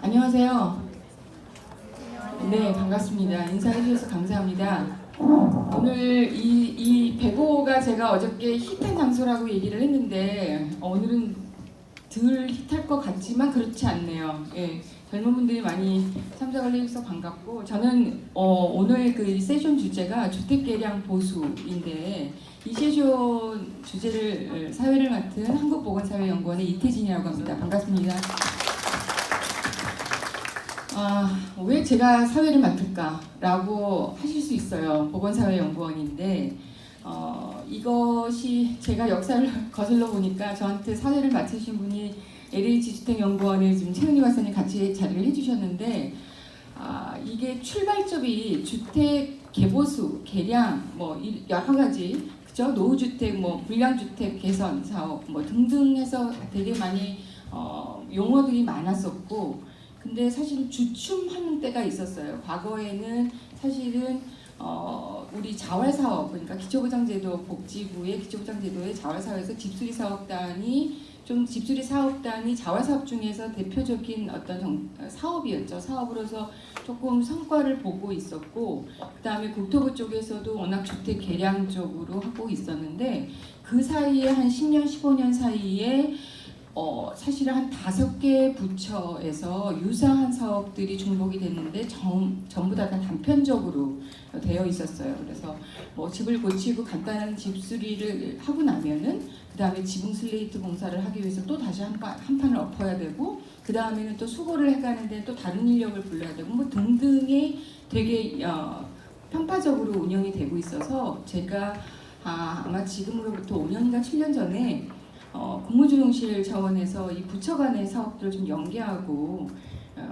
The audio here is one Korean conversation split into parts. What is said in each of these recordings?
안녕하세요. 네, 반갑습니다. 인사해 주셔서 감사합니다. 오늘 이 백오가 제가 어저께 힙한 장소라고 얘기를 했는데 오늘은 덜 힙할 것 같지만 그렇지 않네요. 예, 젊은 분들이 많이 참석을 해주셔서 반갑고 저는 오늘 그 세션 주제가 주택개량 보수인데 이 세션 주제를 사회를 맡은 한국보건사회연구원의 이태진이라고 합니다. 반갑습니다. 왜 제가 사회를 맡을까라고 하실 수 있어요. 보건사회연구원인데 이것이 제가 역사를 거슬러 보니까 저한테 사회를 맡으신 분이 LH주택연구원의 지금 최은희 박사님 같이 자리를 해주셨는데 이게 출발점이 주택 개보수, 개량 여러 가지 그죠? 노후주택, 불량주택 개선 사업 등등 해서 되게 많이 용어들이 많았었고 근데 사실 주춤하는 때가 있었어요. 과거에는 사실은 우리 자활사업, 그러니까 기초보장제도 복지부의 기초보장제도의 자활사업에서 집수리 사업단이 자활사업 중에서 대표적인 어떤 사업이었죠. 사업으로서 조금 성과를 보고 있었고, 그 다음에 국토부 쪽에서도 워낙 주택 개량 쪽으로 하고 있었는데, 그 사이에 한 10년, 15년 사이에 사실은 한 5개 부처에서 유사한 사업들이 중복이 됐는데 전부 다 단편적으로 되어 있었어요. 그래서 집을 고치고 간단한 집수리를 하고 나면은 그 다음에 지붕 슬레이트 공사를 하기 위해서 또 다시 한 판을 엎어야 되고 그 다음에는 또 수고를 해가는데 또 다른 인력을 불러야 되고 등등의 되게 편파적으로 운영이 되고 있어서 제가 아마 지금으로부터 5년인가 7년 전에 국무조정실 차원에서 이 부처 간의 사업들을 좀 연계하고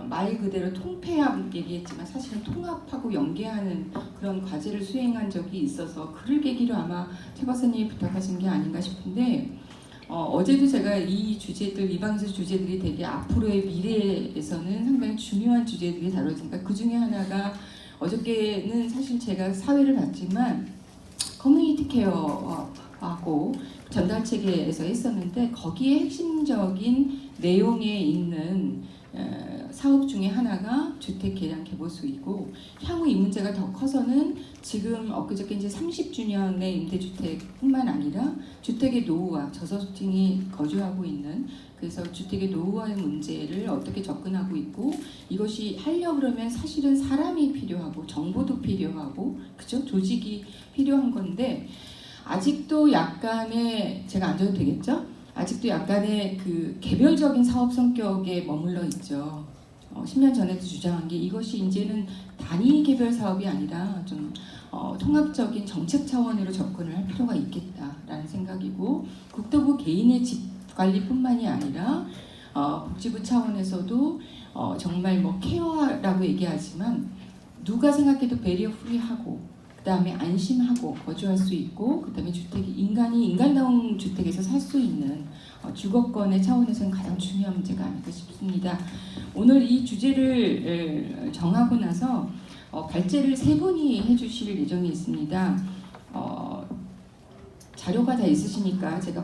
말 그대로 통폐합 얘기했지만 사실은 통합하고 연계하는 그런 과제를 수행한 적이 있어서 그를 계기로 아마 최 박사님이 부탁하신 게 아닌가 싶은데 어제도 제가 이 방에서 주제들이 되게 앞으로의 미래에서는 상당히 중요한 주제들이 다뤄지니까 그 중에 하나가 어저께는 사실 제가 사회를 봤지만 커뮤니티 케어하고 전달체계에서 했었는데 거기에 핵심적인 내용에 있는 사업 중에 하나가 주택 개량 개보수이고 향후 이 문제가 더 커서는 지금 엊그저께 이제 30주년의 임대주택뿐만 아니라 주택의 노후화 저소득층이 거주하고 있는 그래서 주택의 노후화의 문제를 어떻게 접근하고 있고 이것이 하려고 그러면 사실은 사람이 필요하고 정보도 필요하고 그죠? 조직이 필요한 건데 아직도 약간의 제가 안 줘도 되겠죠? 아직도 약간의 그 개별적인 사업 성격에 머물러 있죠. 10년 전에도 주장한 게 이것이 이제는 단위 개별 사업이 아니라 좀 통합적인 정책 차원으로 접근을 할 필요가 있겠다라는 생각이고 국토부 개인의 집 관리뿐만이 아니라 복지부 차원에서도 정말 케어라고 얘기하지만 누가 생각해도 배리어 프리하고 그 다음에 안심하고 거주할 수 있고 그 다음에 주택이 인간다운 주택에서 살 수 있는 주거권의 차원에서는 가장 중요한 문제가 아닐까 싶습니다. 오늘 이 주제를 정하고 나서 발제를 3분이 해주실 예정이 있습니다. 자료가 다 있으시니까 제가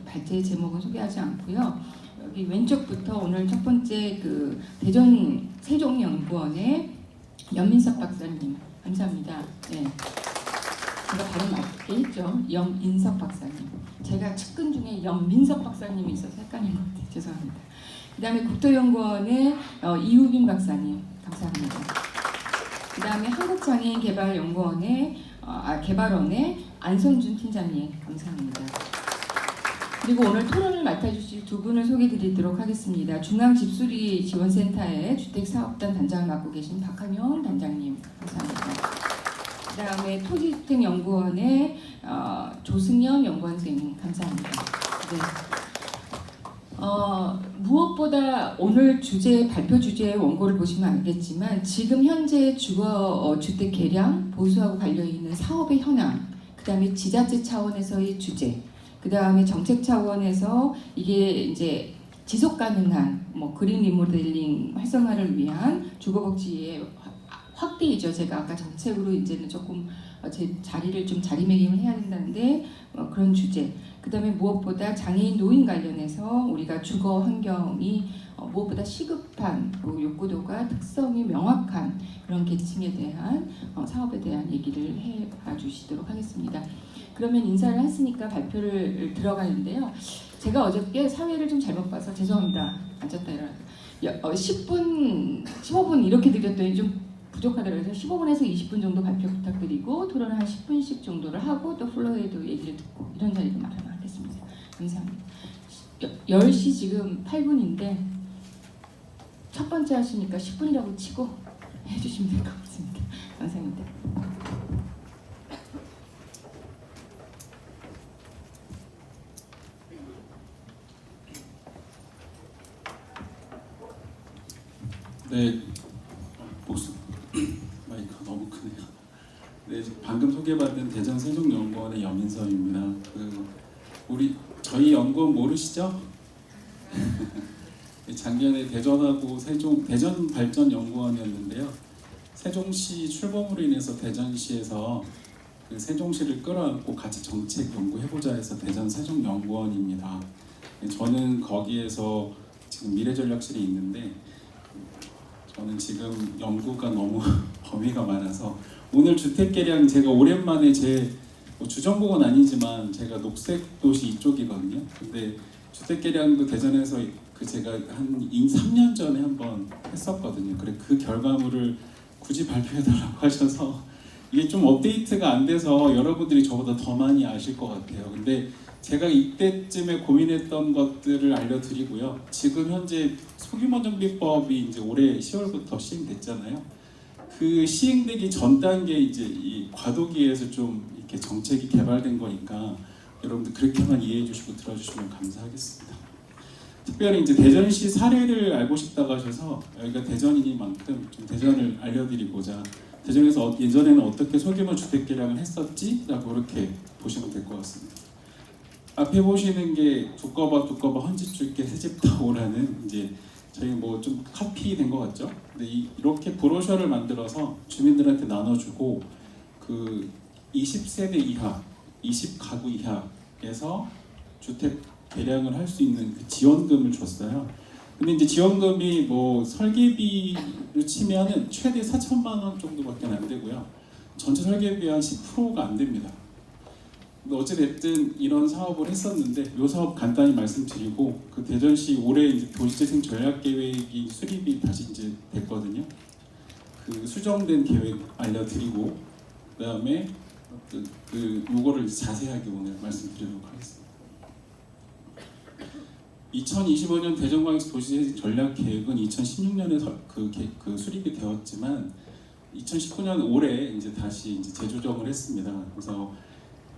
발제 제목은 소개하지 않고요. 여기 왼쪽부터 오늘 첫 번째 그 대전 세종연구원의 연민석 박사님 감사합니다. 네. 제가 발음 맞게 했죠. 염인석 박사님. 제가 측근 중에 염민석 박사님이 있어서 헷갈린 것 같아요. 죄송합니다. 그 다음에 국토연구원의 이우빈 박사님. 감사합니다. 그 다음에 한국장애인개발연구원의 개발원의 안성준 팀장님. 감사합니다. 그리고 오늘 토론을 맡아주실 두 분을 소개드리도록 하겠습니다. 중앙집수리지원센터의 주택사업단 단장을 맡고 계신 박한용 단장님 감사합니다. 그 다음에 토지주택연구원의 조승연 연구원생님 감사합니다. 네. 무엇보다 오늘 발표 주제의 원고를 보시면 알겠지만 지금 현재 주택 개량 보수하고 관련있는 사업의 현황 그 다음에 지자체 차원에서의 주제 그 다음에 정책 차원에서 이게 이제 지속 가능한 그린 리모델링 활성화를 위한 주거복지의 확대이죠. 제가 아까 정책으로 이제는 조금 제 자리를 좀 자리매김을 해야 된다는데 그런 주제. 그 그다음에 무엇보다 장애인 노인 관련해서 우리가 주거 환경이 무엇보다 시급한 욕구도가 특성이 명확한 그런 계층에 대한 사업에 대한 얘기를 해봐 주시도록 하겠습니다. 그러면 인사를 했으니까 발표를 들어가는데요. 제가 어저께 사회를 좀 잘못 봐서 죄송합니다. 앉았다 일어났다. 10분, 15분 이렇게 드렸더니 좀 부족하더라고요. 그래서 15분에서 20분 정도 발표 부탁드리고 토론을 한 10분씩 정도를 하고 또 플로어에도 얘기를 듣고 이런 자리를 마련하겠습니다. 감사합니다. 10시 지금 8분인데 첫 번째 하시니까 10분이라고 치고 해주시면 될 것 같습니다. 감사합니다. 네, 마이크가 너무 크네요. 네, 방금 소개받은 대전 세종연구원의 염인섭입니다. 저희 연구원 모르시죠? 작년에 대전하고 대전 발전 연구원이었는데요. 세종시 출범으로 인해서 대전시에서 세종시를 끌어안고 같이 정책 연구해보자 해서 대전 세종연구원입니다. 저는 거기에서 지금 미래전략실에 있는데 저는 지금 연구가 너무 범위가 많아서 오늘 주택개량 제가 오랜만에 주정복은 아니지만 제가 녹색도시 이쪽이거든요. 근데 주택개량도 대전에서 제가 한 3년 전에 한번 했었거든요. 그 결과물을 굳이 발표해달라고 하셔서 이게 좀 업데이트가 안 돼서 여러분들이 저보다 더 많이 아실 것 같아요. 근데 제가 이때쯤에 고민했던 것들을 알려드리고요. 지금 현재 소규모 정비법이 이제 올해 10월부터 시행됐잖아요. 그 시행되기 전 단계 이제 이 과도기에서 좀 이렇게 정책이 개발된 거니까 여러분들 그렇게만 이해해 주시고 들어주시면 감사하겠습니다. 특별히 이제 대전시 사례를 알고 싶다고 하셔서 여기가 대전이니만큼 좀 대전을 알려드리고자 대전에서 예전에는 어떻게 소규모 주택 개량을 했었지라고 이렇게 보시면 될 것 같습니다. 앞에 보시는 게 두꺼봐 헌집줄게 새집 타오라는 이제 저희 뭐 좀 카피된 것 같죠? 근데 이렇게 브로셔를 만들어서 주민들한테 나눠주고 20세대 이하, 20가구 이하에서 주택 개량을 할 수 있는 지원금을 줬어요. 근데 이제 지원금이 뭐 설계비로 치면은 최대 4천만 원 정도밖에 안 되고요. 전체 설계비의 한 10%가 안 됩니다. 근데 어찌됐든 이런 사업을 했었는데 이 사업 간단히 말씀드리고 대전시 올해 이제 도시재생 전략계획이 수립이 다시 이제 됐거든요. 수정된 계획 알려드리고 그다음에 요거를 자세하게 오늘 말씀드리도록 하겠습니다. 2025년 대전광역시 도시재생 전략계획은 2016년에 수립이 되었지만 2019년 올해 이제 다시 이제 재조정을 했습니다. 그래서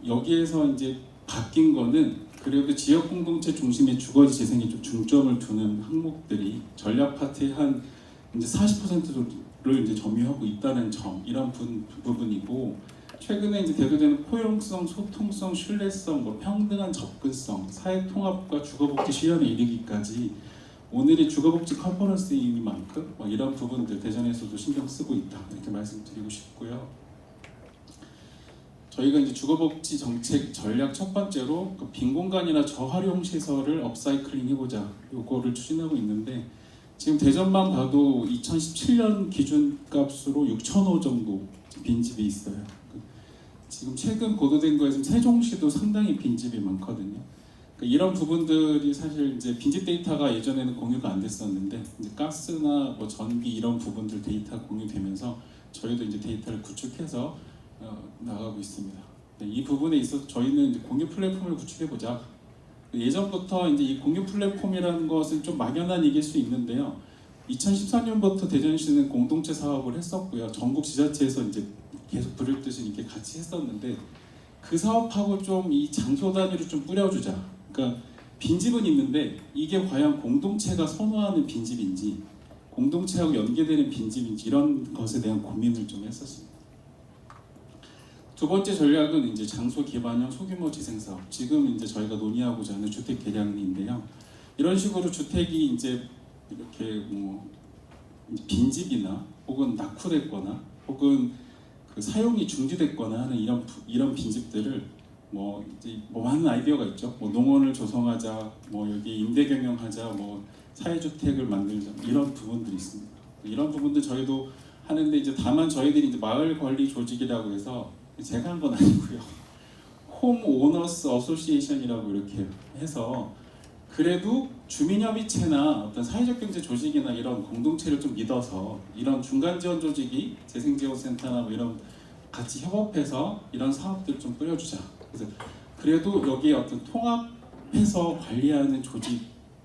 여기에서 이제 바뀐 거는 그래도 지역 공동체 중심의 주거지 재생에 좀 중점을 두는 항목들이 전략 파트의 한 이제 40%를 이제 점유하고 있다는 점, 이런 부분이고, 최근에 이제 대두되는 포용성, 소통성, 신뢰성, 평등한 접근성, 사회 통합과 주거복지 실현에 이르기까지 오늘의 주거복지 컨퍼런스이니만큼 이런 부분들 대전에서도 신경 쓰고 있다, 이렇게 말씀드리고 싶고요. 저희가 이제 주거복지 정책 전략 첫 번째로 빈 공간이나 저활용 시설을 업사이클링 해보자, 요거를 추진하고 있는데, 지금 대전만 봐도 2017년 기준값으로 6,000호 정도 빈집이 있어요. 지금 최근 보도된 거에서 세종시도 상당히 빈집이 많거든요. 이런 부분들이 사실 이제 빈집 데이터가 예전에는 공유가 안 됐었는데, 이제 가스나 뭐 전기 이런 부분들 데이터가 공유되면서 저희도 이제 데이터를 구축해서 나가고 있습니다. 이 부분에 있어서 저희는 이제 공유 플랫폼을 구축해보자. 예전부터 이제 이 공유 플랫폼이라는 것은 좀 막연한 얘기일 수 있는데요. 2014년부터 대전시는 공동체 사업을 했었고요. 전국 지자체에서 이제 계속 부를 듯이 이렇게 같이 했었는데, 그 사업하고 좀 이 장소 단위로 좀 뿌려주자. 그러니까 빈집은 있는데 이게 과연 공동체가 선호하는 빈집인지, 공동체하고 연계되는 빈집인지, 이런 것에 대한 고민을 좀 했었습니다. 두 번째 전략은 이제 장소 기반형 소규모 재생 사업. 지금 이제 저희가 논의하고자 하는 주택 개량인데요. 이런 식으로 주택이 이제 이렇게 뭐 빈집이나 혹은 낙후됐거나 혹은 사용이 중지됐거나 하는 이런 빈집들을 뭐 이제 뭐 많은 아이디어가 있죠. 뭐 농원을 조성하자, 뭐 여기 임대 경영하자, 뭐 사회주택을 만들자 이런 부분들이 있습니다. 이런 부분들 저희도 하는데 이제 다만 저희들이 이제 마을 관리 조직이라고 해서 제가 한 건 아니고요. 홈 오너스 어소시에이션이라고 이렇게 해서 그래도 주민협의체나 어떤 사회적 경제 조직이나 이런 공동체를 좀 믿어서 이런 중간 지원 조직이 재생지원센터나 뭐 이런 같이 협업해서 이런 사업들을 좀 뿌려주자. 그래서 그래도 여기에 어떤 통합해서 관리하는 조직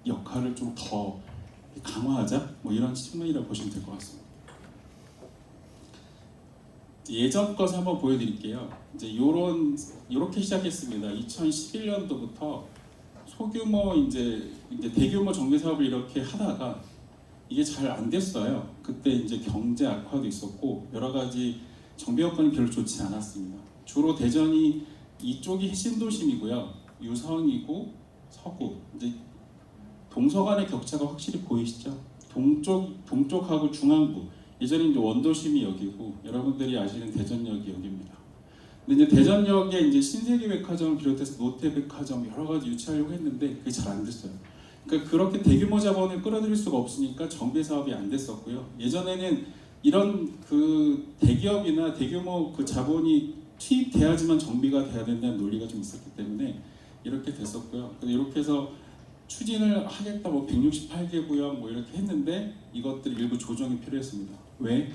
역할을 좀 더 강화하자. 뭐 이런 측면이라고 보시면 될 것 같습니다. 예전 것을 한번 보여드릴게요. 이제 요렇게 시작했습니다. 2011년도부터 소규모 이제 대규모 정비 사업을 이렇게 하다가 이게 잘 안 됐어요. 그때 이제 경제 악화도 있었고 여러 가지 정비 여건이 별로 좋지 않았습니다. 주로 대전이 이쪽이 신도심이고요. 유성이고 서구. 이제 동서간의 격차가 확실히 보이시죠? 동쪽하고 중앙부. 예전에 이제 원도심이 여기고 여러분들이 아시는 대전역이 여기입니다. 근데 이제 대전역에 이제 신세계백화점을 비롯해서 롯데백화점 여러 가지 유치하려고 했는데 그게 잘 안 됐어요. 그러니까 그렇게 대규모 자본을 끌어들일 수가 없으니까 정비 사업이 안 됐었고요. 예전에는 이런 그 대기업이나 대규모 그 자본이 투입돼야지만 정비가 돼야 된다는 논리가 좀 있었기 때문에 이렇게 됐었고요. 근데 이렇게 해서 추진을 하겠다 뭐 168개 구역 뭐 이렇게 했는데 이것들 일부 조정이 필요했습니다. 왜?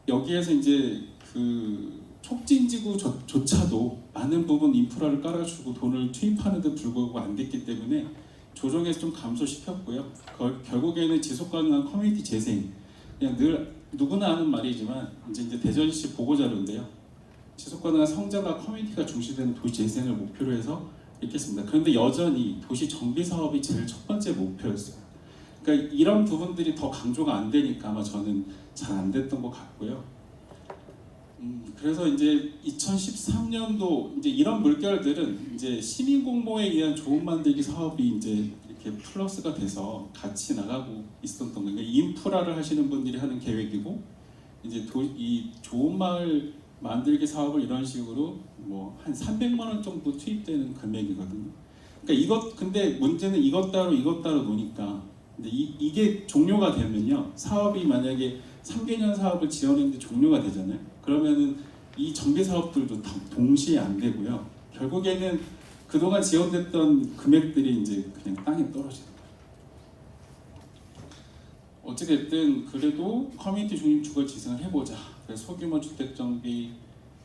여기에서 이제 그 촉진지구조차도 많은 부분 인프라를 깔아주고 돈을 투입하는데 불구하고 안 됐기 때문에 조정에서 좀 감소시켰고요. 결국에는 지속가능한 커뮤니티 재생, 그냥 늘 누구나 아는 말이지만 이제 대전시 보고자료인데요. 지속가능한 성장과 커뮤니티가 중시되는 도시 재생을 목표로 해서 이렇게 했습니다. 그런데 여전히 도시 정비 사업이 제일 첫 번째 목표였어요. 그러니까 이런 부분들이 더 강조가 안 되니까 아마 저는 잘 안 됐던 것 같고요. 그래서 이제 2013년도 이제 이런 물결들은 이제 시민 공모에 의한 좋은 만들기 사업이 이제 이렇게 플러스가 돼서 같이 나가고 있었던 거예요. 그러니까 인프라를 하시는 분들이 하는 계획이고 이제 이 좋은 마을 만들기 사업을 이런 식으로 뭐 한 300만 원 정도 투입되는 금액이거든요. 그러니까 근데 문제는 이것 따로 노니까 근데 이게 종료가 되면요. 사업이 만약에 3개년 사업을 지원했는데 종료가 되잖아요. 그러면은 이 정비 사업들도 다 동시에 안 되고요. 결국에는 그동안 지원됐던 금액들이 이제 그냥 땅에 떨어지는 거예요. 어찌됐든 그래도 커뮤니티 중심 주거 지성을 해보자. 그래서 소규모 주택 정비,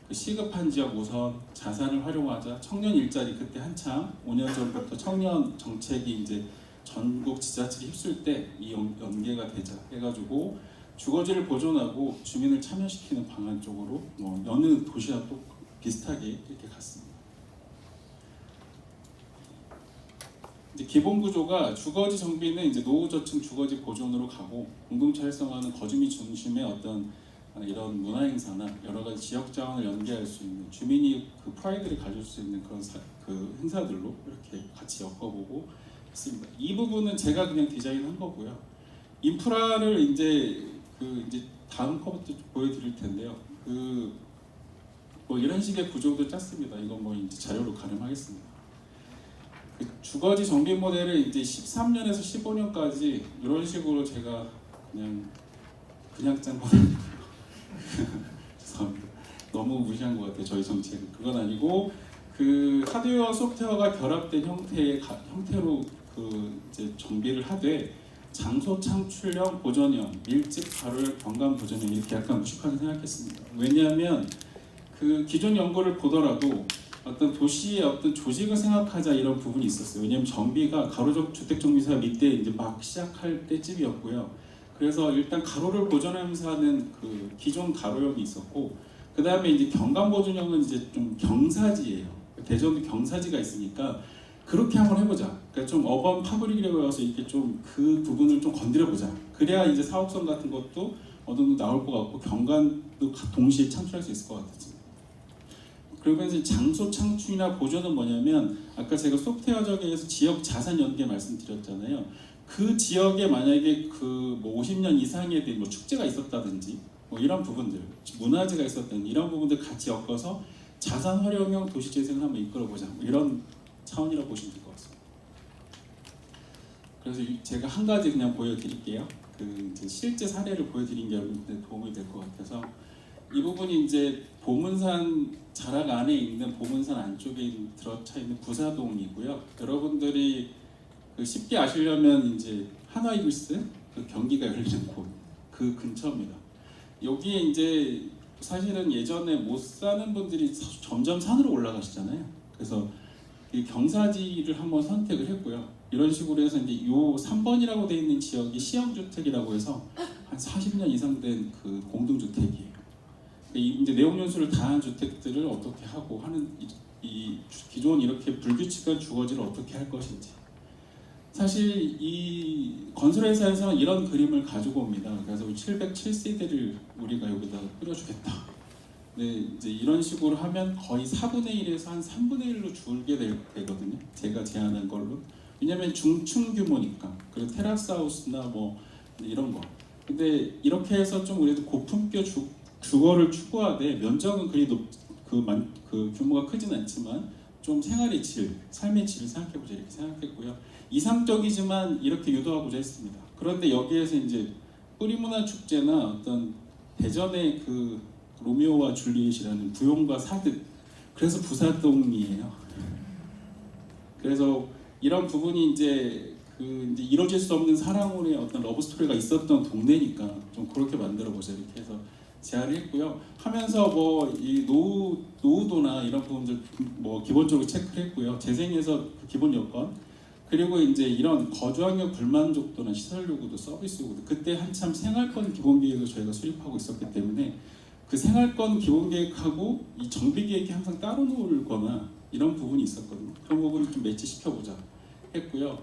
그 시급한 지역 우선 자산을 활용하자. 청년 일자리 그때 한참 5년 전부터 청년 정책이 이제 전국 지자체를 휩쓸 때 이 연계가 되자 해가지고 주거지를 보존하고 주민을 참여시키는 방안 쪽으로 뭐 어느 도시와 또 비슷하게 이렇게 갔습니다. 이제 기본 구조가 주거지 정비는 이제 노후저층 주거지 보존으로 가고 공동체 활성화는 거주민 중심의 어떤 이런 문화 행사나 여러 가지 지역 자원을 연계할 수 있는 주민이 그 프라이드를 가질 수 있는 그런 그 행사들로 이렇게 같이 엮어보고 있습니다. 이 부분은 제가 그냥 디자인한 거고요. 인프라를 이제 다음 컷부터 보여드릴 텐데요. 뭐 이런 식의 구조도 짰습니다. 이건 뭐 이제 자료로 가름하겠습니다. 그 주거지 정비 모델을 이제 13년에서 15년까지 이런 식으로 제가 그냥 짠 건 아니고요. 죄송합니다. 너무 무시한 것 같아요. 저희 정책은 그건 아니고 그 하드웨어와 소프트웨어가 결합된 형태로 그 이제 정비를 하되 장소 창출형 보존형, 밀집 가로형 경관 보존형 이렇게 약간 무식하게 생각했습니다. 왜냐하면 그 기존 연구를 보더라도 어떤 도시의 어떤 조직을 생각하자 이런 부분이 있었어요. 왜냐하면 정비가 가로적 주택 정비 사업 이때 이제 막 시작할 때쯤이었고요. 그래서 일단 가로를 보존하면서 하는 그 기존 가로형이 있었고, 그 다음에 이제 경관 보존형은 이제 좀 경사지예요. 대전도 경사지가 있으니까 그렇게 한번 해보자. 그러니까 좀 어반 파브릭이라고 해서 이렇게 좀 그 부분을 좀 건드려보자. 그래야 이제 사업성 같은 것도 어느 정도 나올 것 같고 경관도 동시에 창출할 수 있을 것 같아요. 그러면서 장소 창출이나 보존은 뭐냐면 아까 제가 소프트웨어적에서 지역 자산 연계 말씀드렸잖아요. 그 지역에 만약에 그 뭐 50년 이상에 대한 뭐 축제가 있었다든지 뭐 이런 부분들, 문화재가 있었다든지 이런 부분들 같이 엮어서 자산 활용형 도시 재생을 한번 이끌어보자, 뭐 이런 차원이라고 보시면 될 것 같습니다. 그래서 제가 한 가지 그냥 보여드릴게요. 그 이제 실제 사례를 보여드린 게 여러분들 도움이 될 것 같아서, 이 부분이 이제 보문산 자락 안에 있는 보문산 안쪽에 들어차 있는 부사동이고요. 여러분들이 그 쉽게 아시려면 이제 한화이글스 그 경기가 열리는 곳 그 근처입니다. 여기에 이제 사실은 예전에 못 사는 분들이 점점 산으로 올라가시잖아요. 그래서 이 경사지를 한번 선택을 했고요. 이런 식으로 해서 이제 요 3번이라고 되어 있는 지역이 시형주택이라고 해서 한 40년 이상 된 그 공동주택이에요. 이제 내용 연수를 다한 주택들을 어떻게 하고 하는 이 기존 이렇게 불규칙한 주거지를 어떻게 할 것인지, 사실 이 건설회사에서는 이런 그림을 가지고 옵니다. 그래서 707세대를 우리가 여기다 뿌려주겠다. 네, 이제 이런 식으로 하면 거의 4분의 1에서 한 3분의 1로 줄게 되거든요. 제가 제안한 걸로. 왜냐면 중층 규모니까. 그리고 테라스 하우스나 뭐 이런 거. 근데 이렇게 해서 좀 우리도 고품격 주거를 추구하되, 면적은 그래도 그 규모가 크진 않지만 좀 생활의 질, 삶의 질을 생각해보자 이렇게 생각했고요. 이상적이지만 이렇게 유도하고자 했습니다. 그런데 여기에서 이제 뿌리문화 축제나 어떤 대전의 그 로미오와 줄리엣이라는 부용과 사득, 그래서 부사동이에요. 그래서 이런 부분이 이제 이제 이루어질 수 없는 사랑의 어떤 러브 스토리가 있었던 동네니까 좀 그렇게 만들어 보자 이렇게 해서 제안을 했고요. 하면서 뭐 이 노후도나 이런 부분들 뭐 기본적으로 체크를 했고요. 재생에서 그 기본 요건, 그리고 이제 이런 거주환경 불만족도나 시설 요구도 서비스 요구도, 그때 한참 생활권 기본계획을 저희가 수립하고 있었기 때문에 그 생활권 기본계획하고 이 정비계획이 항상 따로 놀거나 이런 부분이 있었거든요. 그런 부분을 좀 매치시켜보자 했고요.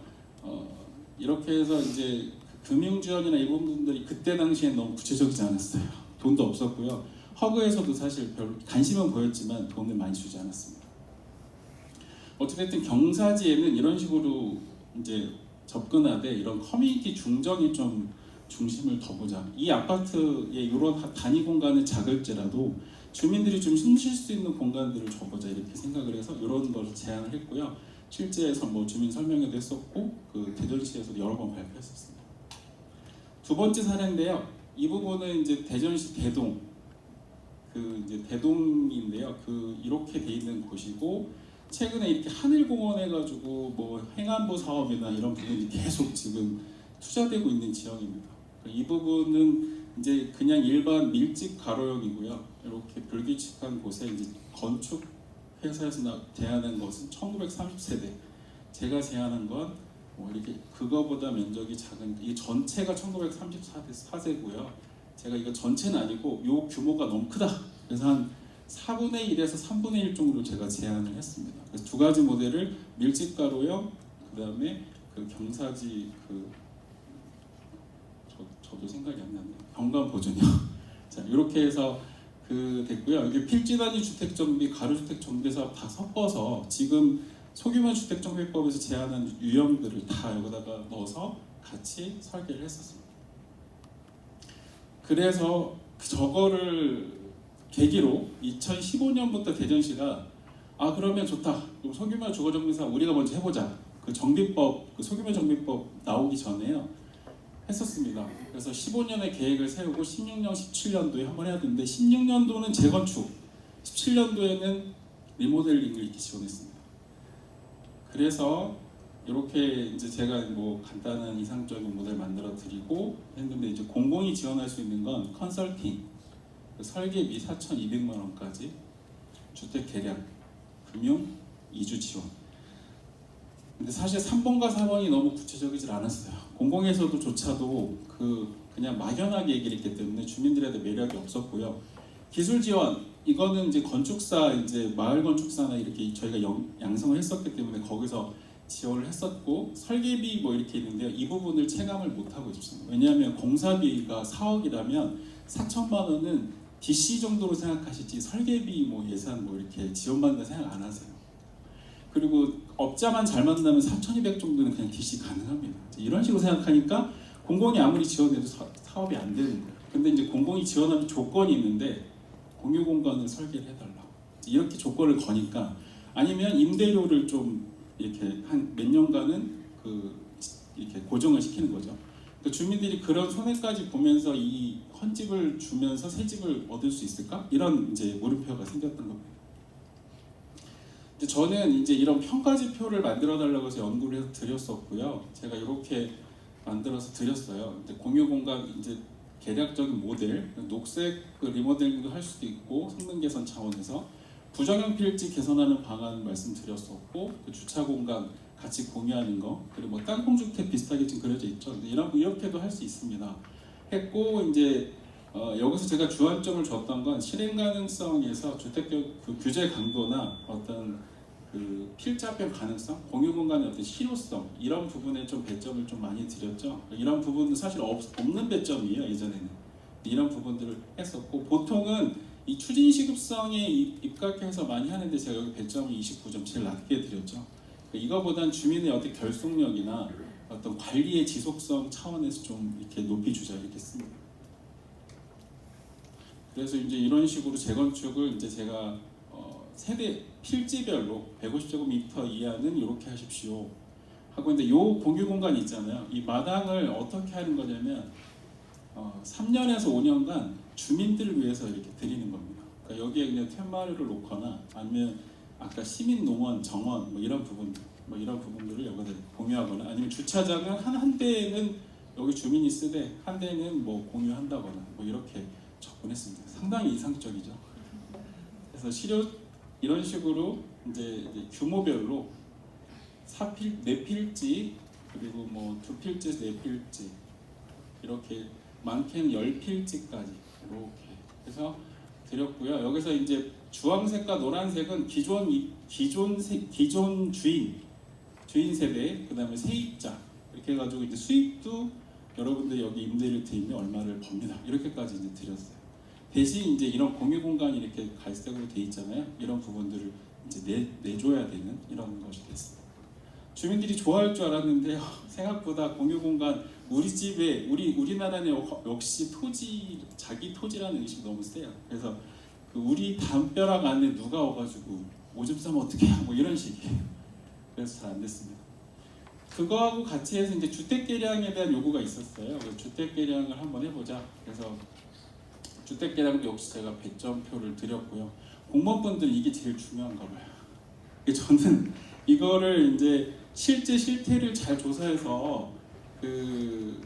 이렇게 해서 이제 금융지원이나 이런 부분들이 그때 당시에 너무 구체적이지 않았어요. 돈도 없었고요. 허그에서도 사실 별 관심은 보였지만 돈을 많이 주지 않았습니다. 어쨌든 경사지에는 이런 식으로 이제 접근하되 이런 커뮤니티 중정에 좀 중심을 둬보자. 이 아파트의 이런 단위 공간은 작을지라도 주민들이 좀 숨 쉴 수 있는 공간들을 줘보자 이렇게 생각을 해서 이런 걸 제안을 했고요. 실제에서 뭐 주민 설명회도 했었고 그 대전시에서도 여러 번 발표했었습니다. 두 번째 사례인데요. 이 부분은 이제 대전시 대동, 그 이제 대동인데요. 그 이렇게 돼 있는 곳이고, 최근에 이렇게 하늘공원 해가지고 뭐 행안부 사업이나 이런 부분이 계속 지금 투자되고 있는 지역입니다. 이 부분은 이제 그냥 일반 밀집 가로형이고요. 이렇게 불규칙한 곳에 이제 건축 회사에서 제안한 것은 1930세대. 제가 제안한 건 뭐 이렇게 그거보다 면적이 작은, 이 전체가 1934세고요. 제가 이거 전체는 아니고 요 규모가 너무 크다. 그래서 한 4분의 1에서 3분의 1 정도로 제가 제안을 했습니다. 그래서 두 가지 모델을 밀집가로형, 그 다음에 그 경사지 저도 생각이 안 나네요. 경관보존형. 자, 이렇게 해서 됐고요. 이게 필지단위 주택정비, 가로주택정비 사업 다 섞어서 지금 소규모 주택정비법에서 제안한 유형들을 다 여기다가 넣어서 같이 설계를 했었습니다. 그래서 저거를 계기로 2015년부터 대전시가 그러면 좋다. 그럼 소규모 주거정비사 우리가 먼저 해보자. 그 정비법, 그 소규모 정비법 나오기 전에요. 했었습니다. 그래서 15년에 계획을 세우고 16년, 17년도에 한번 해야 되는데 16년도는 재건축, 17년도에는 리모델링을 이렇게 지원했습니다. 그래서 이렇게 이제 제가 뭐 간단한 이상적인 모델 만들어 드리고 했는데, 이제 공공이 지원할 수 있는 건 컨설팅, 설계비 4,200만 원까지, 주택 개량, 금융, 이주 지원. 근데 사실 3번과 4번이 너무 구체적이질 않았어요. 공공에서도조차도 그냥 막연하게 얘기를 했기 때문에 주민들한테 매력이 없었고요. 기술 지원, 이거는 이제 건축사, 이제 마을 건축사나 이렇게 저희가 양성을 했었기 때문에 거기서 지원을 했었고, 설계비 뭐 이렇게 있는데요. 이 부분을 체감을 못 하고 있습니다. 왜냐하면 공사비가 4억이라면 4천만 원은 DC 정도로 생각하시지 설계비 뭐 예산 뭐 이렇게 지원받는다 생각 안 하세요. 그리고 업자만 잘 만나면 4,200 정도는 그냥 DC 가능합니다. 이런 식으로 생각하니까 공공이 아무리 지원해도 사업이 안 되는 거예요. 근데 이제 공공이 지원하는 조건이 있는데 공유 공간을 설계를 해달라. 이렇게 조건을 거니까 아니면 임대료를 좀 이렇게 한 몇 년간은 이렇게 고정을 시키는 거죠. 그 주민들이 그런 손해까지 보면서 이 헌집을 주면서 새 집을 얻을 수 있을까? 이런 이제 물음표가 생겼던 겁니다. 저는 이제 이런 평가지표를 만들어 달라고 해서 연구를 해서 드렸었고요. 제가 이렇게 만들어서 드렸어요. 근데 공유 공간 이제 계략적인 모델, 녹색 리모델링도 할 수도 있고 성능 개선 차원에서 부정형 필지 개선하는 방안 말씀드렸었고 그 주차 공간 같이 공유하는 거 그리고 뭐 땅콩주택 비슷하게 지금 그려져 있죠. 이렇게도 할 수 있습니다. 했고 이제 여기서 제가 주안점을 줬던 건 실행 가능성에서 주택 그 규제 강도나 어떤 그 필자변 가능성, 공유 공간의 어떤 실효성 이런 부분에 좀 배점을 좀 많이 드렸죠. 이런 부분은 사실 없는 배점이에요 예전에는. 이런 부분들을 했었고 보통은 이 추진 시급성에 입각해서 많이 하는데 제가 여기 배점을 29점 제일 낮게 드렸죠. 이거보단 주민의 어떤 결속력이나 어떤 관리의 지속성 차원에서 좀 이렇게 높이 주자 이렇게 씁니다. 그래서 이제 이런 식으로 재건축을 이제 제가 세대 필지별로 150제곱미터 이하는 이렇게 하십시오 하고 있는데 요 공유 공간 있잖아요. 이 마당을 어떻게 하는 거냐면 3년에서 5년간 주민들을 위해서 이렇게 드리는 겁니다. 그러니까 여기에 그냥 텐마루를 놓거나 아니면 아까 시민 농원 정원 뭐 이런 부분들을 여기다 공유하거나 아니면 주차장은 한 대는 여기 주민이 쓰되 한 대는 뭐 공유한다거나 뭐 이렇게 접근했습니다. 상당히 이상적이죠. 그래서 이런 식으로 이제 규모별로 4필지 그리고 뭐 2필지, 4필지 이렇게 많게는 10필지까지 이렇게 해서 드렸고요. 여기서 이제 주황색과 노란색은 기존 주인 세대, 그다음에 세입자 이렇게 해가지고 이제 수익도 여러분들 여기 임대를 드리면 얼마를 법니다. 이렇게까지 이제 드렸어요. 대신 이제 이런 공유 공간이 이렇게 갈색으로 돼 있잖아요. 이런 부분들을 이제 내줘야 되는 이런 것이 됐습니다. 주민들이 좋아할 줄 알았는데 생각보다 공유 공간 우리 집에 우리나라는 역시 자기 토지라는 의식이 너무 세요. 그래서 그 우리 담벼락 안에 누가 와가지고 오줌 싸면 어떻게 뭐 이런 식이에요. 그래서 잘 안 됐습니다. 그거하고 같이 해서 이제 주택 개량에 대한 요구가 있었어요. 그래서 주택 개량을 한번 해보자. 그래서 주택 개량도 역시 제가 배점표를 드렸고요. 공무원분들은 이게 제일 중요한가 봐요. 저는 이거를 이제 실제 실태를 잘 조사해서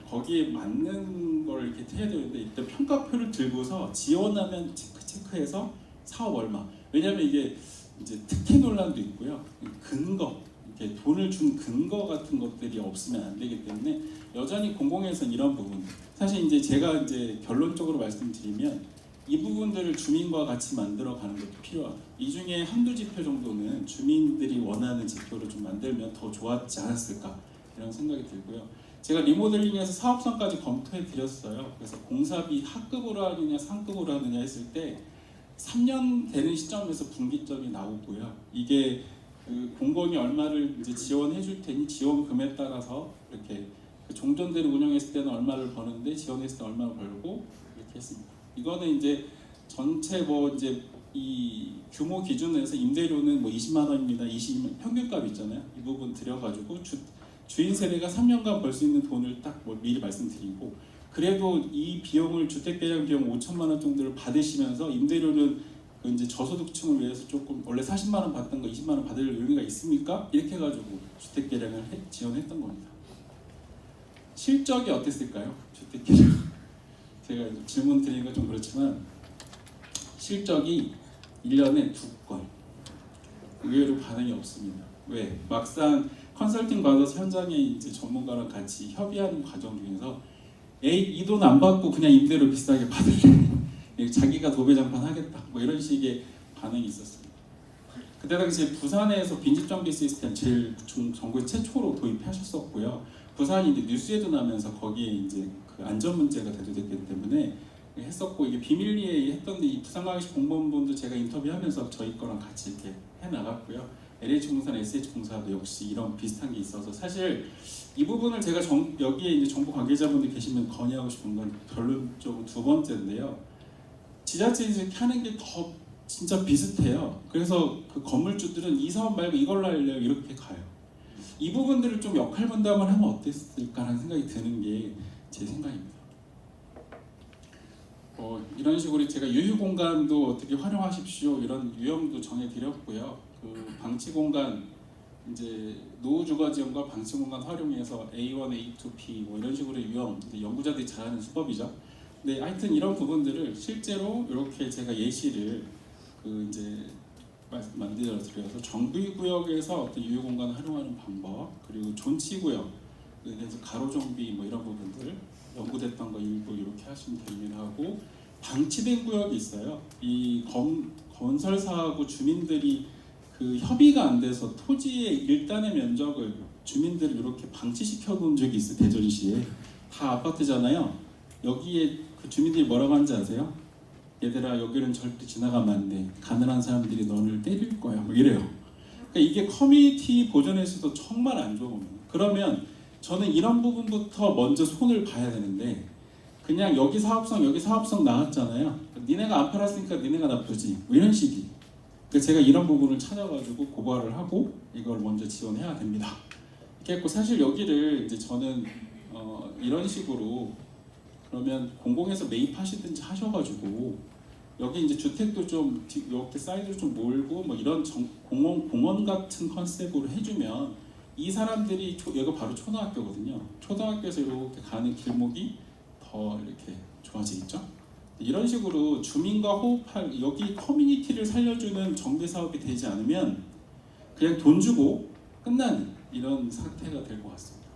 거기에 맞는 걸 이렇게 해야 되는데 일단 평가표를 들고서 지원하면 체크해서 사업 얼마. 왜냐하면 이게 이제 특혜 논란도 있고요. 근거, 이렇게 돈을 준 근거 같은 것들이 없으면 안 되기 때문에 여전히 공공에서는 이런 부분. 사실 이제 제가 이제 결론적으로 말씀드리면 이 부분들을 주민과 같이 만들어가는 것도 필요하다. 이 중에 한두 지표 정도는 주민들이 원하는 지표를 좀 만들면 더 좋았지 않았을까 이런 생각이 들고요. 제가 리모델링에서 사업성까지 검토해 드렸어요. 그래서 공사비 하급으로 하느냐 상급으로 하느냐 했을 때 3년 되는 시점에서 분기점이 나오고요. 이게 공공이 얼마를 이제 지원해 줄 테니 지원금에 따라서 이렇게 종전대로 운영했을 때는 얼마를 버는데 지원했을 때 얼마를 벌고 이렇게 했습니다. 이거는 이제 전체 뭐 이제 이 규모 기준에서 임대료는 뭐 20만 원입니다. 20만 평균값 있잖아요. 이 부분 들여가지고 주인 세대가 3년간 벌 수 있는 돈을 딱 뭐 미리 말씀드리고 그래도 이 비용을 주택 개량 비용 5천만 원 정도를 받으시면서 임대료는 그 이제 저소득층을 위해서 조금 원래 40만 원 받던 거 20만 원 받을 의미가 있습니까? 이렇게 해가지고 주택 개량을 지원했던 겁니다. 실적이 어땠을까요? 주택 개량 제가 질문 드리는 건 좀 그렇지만 실적이 1년에 2건 의외로 반응이 없습니다. 왜? 막상 컨설팅 받아서 현장에 이제 전문가랑 같이 협의하는 과정 중에서 이 돈 안 받고 그냥 임대료 비싸게 받을래 자기가 도배장판 하겠다 뭐 이런 식의 반응이 있었습니다. 그때 당시에 부산에서 빈집정비 시스템 제일 전국에 최초로 도입하셨었고요. 부산이 이제 뉴스에도 나면서 거기에 이제 그 안전 문제가 대두됐기 때문에 했었고 이게 비밀리에 했던데 이 부산광역시 공무원분들 제가 인터뷰하면서 저희 거랑 같이 이렇게 해 나갔고요. LH공사나 SH공사도 역시 이런 비슷한 게 있어서 사실 이 부분을 제가 여기에 이제 정부 관계자분들 계시면 건의하고 싶은 건 결론적으로 두 번째인데요. 지자체에서 하는 게 더 진짜 비슷해요. 그래서 그 건물주들은 이 사업 말고 이걸로 할래요 이렇게 가요. 이 부분들을 좀 역할 분담을 하면 어땠을까라는 생각이 드는 게 제 생각입니다. 이런 식으로 제가 유휴 공간도 어떻게 활용하십시오 이런 유형도 정해드렸고요. 그 방치 공간 이제 노후 주거 지원과 방치 공간 활용해서 A1, A2P 뭐 이런 식으로 유형 연구자들이 잘 하는 수법이죠. 근데 하여튼 이런 부분들을 실제로 이렇게 제가 예시를 그 이제 만들어 드려서 정비구역에서 어떤 유휴 공간을 활용하는 방법 그리고 존치구역 그래서 가로 정비 뭐 이런 부분들 연구됐던 거 일부 이렇게 하시면 됩니다 하고 방치된 구역이 있어요. 이 건설사하고 주민들이 그 협의가 안 돼서 토지의 일단의 면적을 주민들을 이렇게 방치시켜 놓은 적이 있어요. 대전시에 다 아파트잖아요. 여기에 그 주민들이 뭐라고 하는지 아세요? 얘들아 여기는 절대 지나가면 안 돼. 가난한 사람들이 너를 때릴 거야. 뭐 이래요. 그러니까 이게 커뮤니티 보존에서도 정말 안 좋은 겁니다. 그러면 저는 이런 부분부터 먼저 손을 봐야 되는데 그냥 여기 사업성 나왔잖아요. 니네가 안 팔았으니까 니네가 나쁘지. 뭐 이런 식이. 그래서 제가 이런 부분을 찾아가지고 고발을 하고 이걸 먼저 지원해야 됩니다. 이렇게 했고 사실 여기를 이제 저는 이런 식으로 그러면 공공에서 매입하시든지 하셔가지고 여기 이제 주택도 좀 이렇게 사이즈를 좀 몰고 뭐 이런 공원 같은 컨셉으로 해주면 이 사람들이 여기가 바로 초등학교거든요. 초등학교에서 이렇게 가는 길목이 더 이렇게 좋아지겠죠. 이런 식으로 주민과 호흡할 여기 커뮤니티를 살려주는 정비 사업이 되지 않으면 그냥 돈 주고 끝나는 이런 사태가 될 것 같습니다.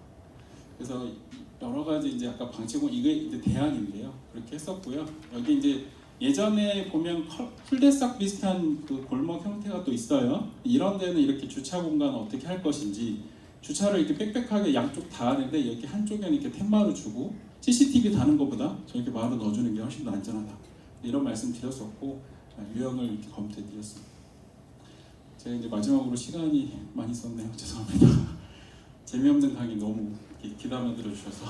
그래서 여러 가지 이제 아까 방치공 이게 이제 대안인데요. 그렇게 했었고요. 여기 이제 예전에 보면 쿨대싹 비슷한 그 골목 형태가 또 있어요. 이런 데는 이렇게 주차 공간을 어떻게 할 것인지 주차를 이렇게 빽빽하게 양쪽 다 하는데 여기 한쪽에는 이렇게 텐마루 주고 CCTV 다는 것보다 저렇게 마루 넣어주는 게 훨씬 더 안전하다. 이런 말씀 드렸었고 유형을 이렇게 검토해 드렸습니다. 제가 이제 마지막으로 시간이 많이 썼네요. 죄송합니다. 재미없는 강의 너무 귀담아 들어주셔서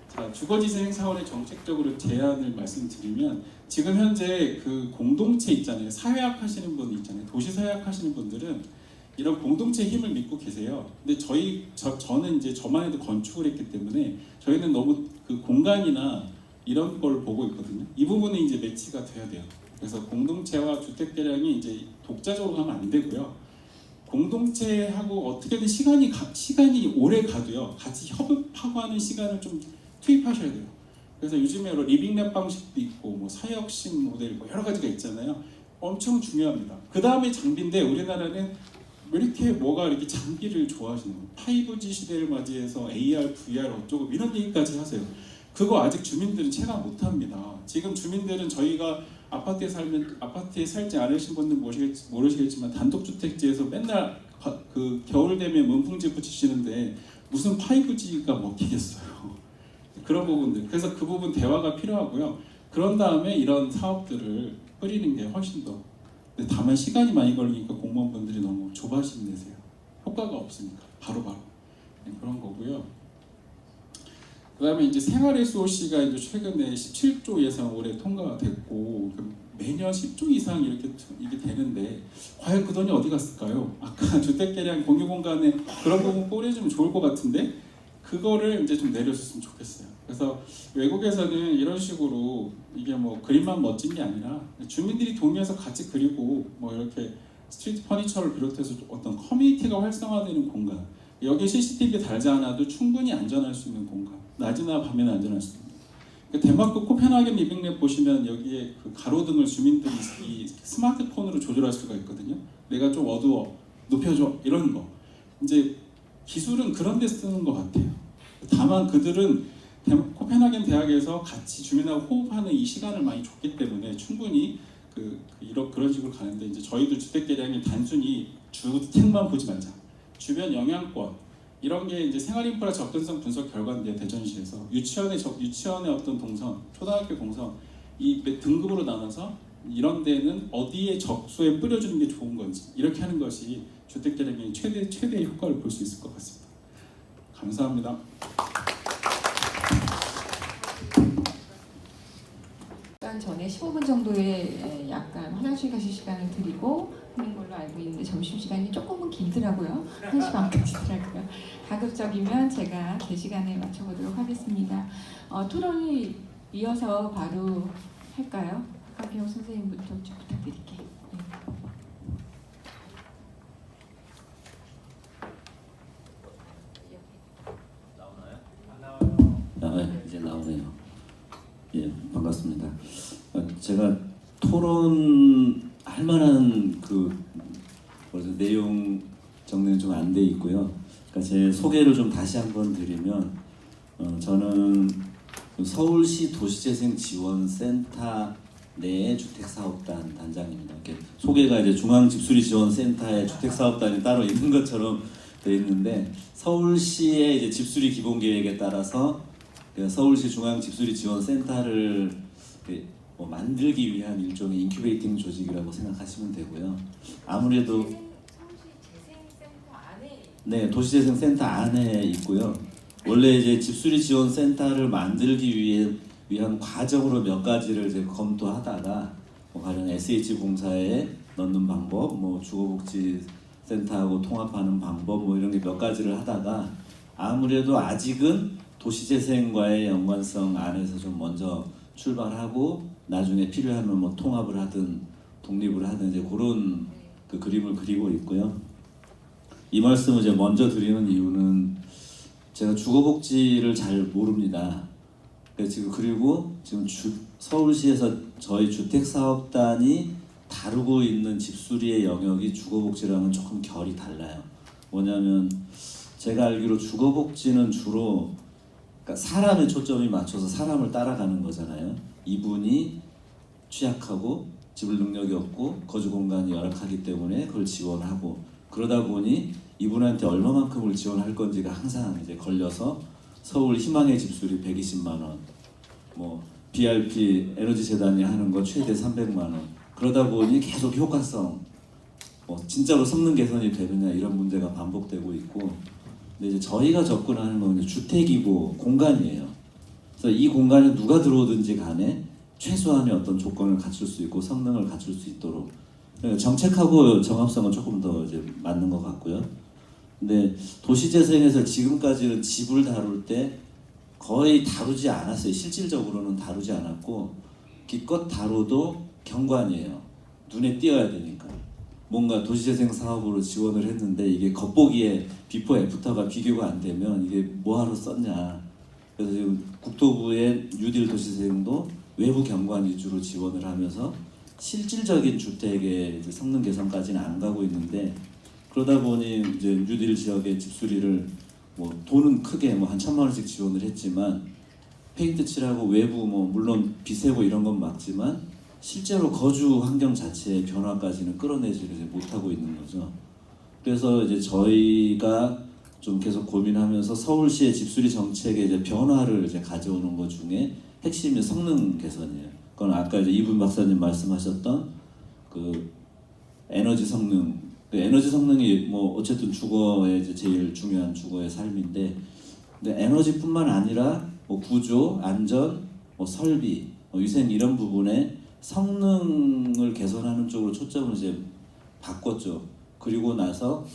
자 주거지생 사원의 정책적으로 제안을 말씀드리면 지금 현재 그 공동체 있잖아요. 사회학 하시는 분 있잖아요. 도시사회학 하시는 분들은 이런 공동체 힘을 믿고 계세요. 근데 저는 이제 저만 해도 건축을 했기 때문에 저희는 너무 그 공간이나 이런 걸 보고 있거든요. 이 부분이 이제 매치가 돼야 돼요. 그래서 공동체와 주택 대량이 이제 독자적으로 가면 안 되고요. 공동체하고 어떻게든 시간이 오래 가도요. 같이 협업하고 하는 시간을 좀 투입하셔야 돼요. 그래서 요즘에 리빙랩 방식도 있고 뭐 사역식 모델 뭐 여러 가지가 있잖아요. 엄청 중요합니다. 그 다음에 장비인데 우리나라는 왜 이렇게 뭐가 이렇게 장비를 좋아하시는 거예요? 5G 시대를 맞이해서 AR, VR 어쩌고 이런 얘기까지 하세요. 그거 아직 주민들은 체감 못합니다. 지금 주민들은 저희가 아파트에 살지 않으신 분들 모르시겠지만 단독주택지에서 맨날 그 겨울 되면 문풍지 붙이시는데 무슨 5G가 먹히겠어요. 그런 부분들. 그래서 그 부분 대화가 필요하고요. 그런 다음에 이런 사업들을 뿌리는 게 훨씬 더. 근데 다만 시간이 많이 걸리니까 공무원분들이 너무 조바심 내세요. 효과가 없으니까 바로바로. 그런 거고요. 그 다음에 이제 생활SOC가 이제 최근에 17조 예산 올해 통과가 됐고 매년 10조 이상 이렇게 이게 되는데 과연 그 돈이 어디 갔을까요? 아까 주택개량 공유공간에 그런 부분 뿌려주면 좋을 것 같은데 그거를 이제 좀 내려줬으면 좋겠어요. 그래서 외국에서는 이런 식으로 이게 뭐 그림만 멋진 게 아니라 주민들이 동의해서 같이 그리고 뭐 이렇게 스트리트 퍼니처를 비롯해서 어떤 커뮤니티가 활성화되는 공간 여기 CCTV 달지 않아도 충분히 안전할 수 있는 공간 낮이나 밤에는 안전할 수 있는 덴마크 코펜하겐 리빙랩 보시면 여기에 그 가로등을 주민들이 이 스마트폰으로 조절할 수가 있거든요. 내가 좀 어두워 높여줘 이런 거 이제 기술은 그런 데 쓰는 것 같아요. 다만 그들은 코펜하겐 대학에서 같이 주민하고 호흡하는 이 시간을 많이 줬기 때문에 충분히 그런 식으로 가는데 이제 저희도 주택 대량이 단순히 주택만 보지 말자. 주변 영향권 이런 게 이제 생활인프라 접근성 분석 결과인데 대전시에서 유치원의 어떤 동선, 초등학교 동선 이 등급으로 나눠서 이런 데는 어디에 적소에 뿌려주는 게 좋은 건지 이렇게 하는 것이 주택 대량의 최대의 효과를 볼 수 있을 것 같습니다. 감사합니다. 시간 전에 15분 정도의 약간 화장실 가실 시간을 드리고 하는 걸로 알고 있는데 점심시간이 조금은 길더라고요. 1시 반까지더라고요. 가급적이면 제가 제 시간에 맞춰보도록 하겠습니다. 토론을 이어서 바로 할까요? 박학경 선생님부터 좀 부탁드릴게요. 네. 네, 이제 나오네요. 예, 반갑습니다. 제가 토론할 만한 내용 정리는 좀 안 돼 있고요. 그러니까 제 소개를 좀 다시 한번 드리면, 저는 서울시 도시재생지원센터 내 주택사업단 단장입니다. 이렇게 소개가 이제 중앙집수리지원센터에 주택사업단이 따로 있는 것처럼 돼 있는데, 서울시의 이제 집수리 기본계획에 따라서 서울시 중앙집수리지원센터를 만들기 위한 일종의 인큐베이팅 조직이라고 생각하시면 되고요. 아무래도 네, 도시재생센터 안에 있고요. 원래 이제 집수리지원센터를 만들기 위한 과정으로 몇 가지를 이제 검토하다가 가령 SH공사에 넣는 방법, 주거복지센터하고 통합하는 방법, 이런 게 몇 가지를 하다가 아무래도 아직은 도시재생과의 연관성 안에서 좀 먼저 출발하고 나중에 필요하면 통합을 하든 독립을 하든 이제 그런 그림을 그리고 있고요. 이 말씀을 이제 먼저 드리는 이유는 제가 주거복지를 잘 모릅니다. 그리고 지금 서울시에서 저희 주택사업단이 다루고 있는 집수리의 영역이 주거복지랑은 조금 결이 달라요. 뭐냐면 제가 알기로 주거복지는 주로 사람에 초점이 맞춰서 사람을 따라가는 거잖아요. 이분이 취약하고 지불 능력이 없고 거주 공간이 열악하기 때문에 그걸 지원하고, 그러다 보니 이분한테 얼마만큼을 지원할 건지가 항상 이제 걸려서 서울 희망의 집수리 120만 원, BRP 에너지 재단이 하는 거 최대 300만 원. 그러다 보니 계속 효과성, 진짜로 성능 개선이 되느냐 이런 문제가 반복되고 있고. 근데 이제 저희가 접근하는 건 주택이고 공간이에요. 그래서 이 공간에 누가 들어오든지 간에 최소한의 어떤 조건을 갖출 수 있고 성능을 갖출 수 있도록, 정책하고 정합성은 조금 더 이제 맞는 것 같고요. 근데 도시재생에서 지금까지는 집을 다룰 때 거의 다루지 않았어요. 실질적으로는 다루지 않았고, 기껏 다뤄도 경관이에요. 눈에 띄어야 되니까. 뭔가 도시재생 사업으로 지원을 했는데 이게 겉보기에 비포 애프터가 비교가 안 되면 이게 뭐하러 썼냐. 그래서 지금 국토부의 뉴딜 도시재생도 외부 경관 위주로 지원을 하면서 실질적인 주택의 이제 성능 개선까지는 안 가고 있는데, 그러다 보니 이제 뉴딜 지역의 집수리를 돈은 크게 한 1,000만 원씩 지원을 했지만 페인트 칠하고 외부 물론 비세고 이런 건 맞지만 실제로 거주 환경 자체의 변화까지는 끌어내지를 못하고 있는 거죠. 그래서 이제 저희가 좀 계속 고민하면서 서울시의 집수리 정책의 이제 변화를 이제 가져오는 것 중에 핵심이 성능 개선이에요. 그건 아까 이제 이분 박사님 말씀하셨던 에너지 성능. 에너지 성능이 어쨌든 주거의 이제 제일 중요한 주거의 삶인데, 근데 에너지뿐만 아니라 구조, 안전, 설비, 위생 이런 부분에 성능을 개선하는 쪽으로 초점을 이제 바꿨죠. 그리고 나서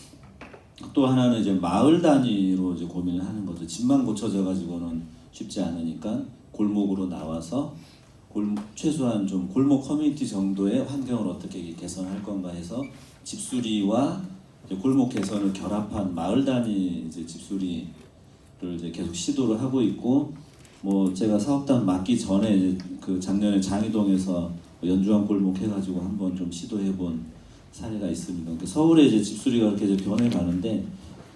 또 하나는 이제 마을 단위로 이제 고민을 하는 거죠. 집만 고쳐져 가지고는 쉽지 않으니까 골목으로 나와서 최소한 좀 골목 커뮤니티 정도의 환경을 어떻게 개선할 건가 해서 집수리와 이제 골목 개선을 결합한 마을 단위 이제 집수리를 이제 계속 시도를 하고 있고, 제가 사업단 맡기 전에 이제 작년에 장이동에서 연주한 골목 해가지고 한번 좀 시도해본 사례가 있습니다. 그러니까 서울의 이제 집수리가 그렇게 이제 변해가는데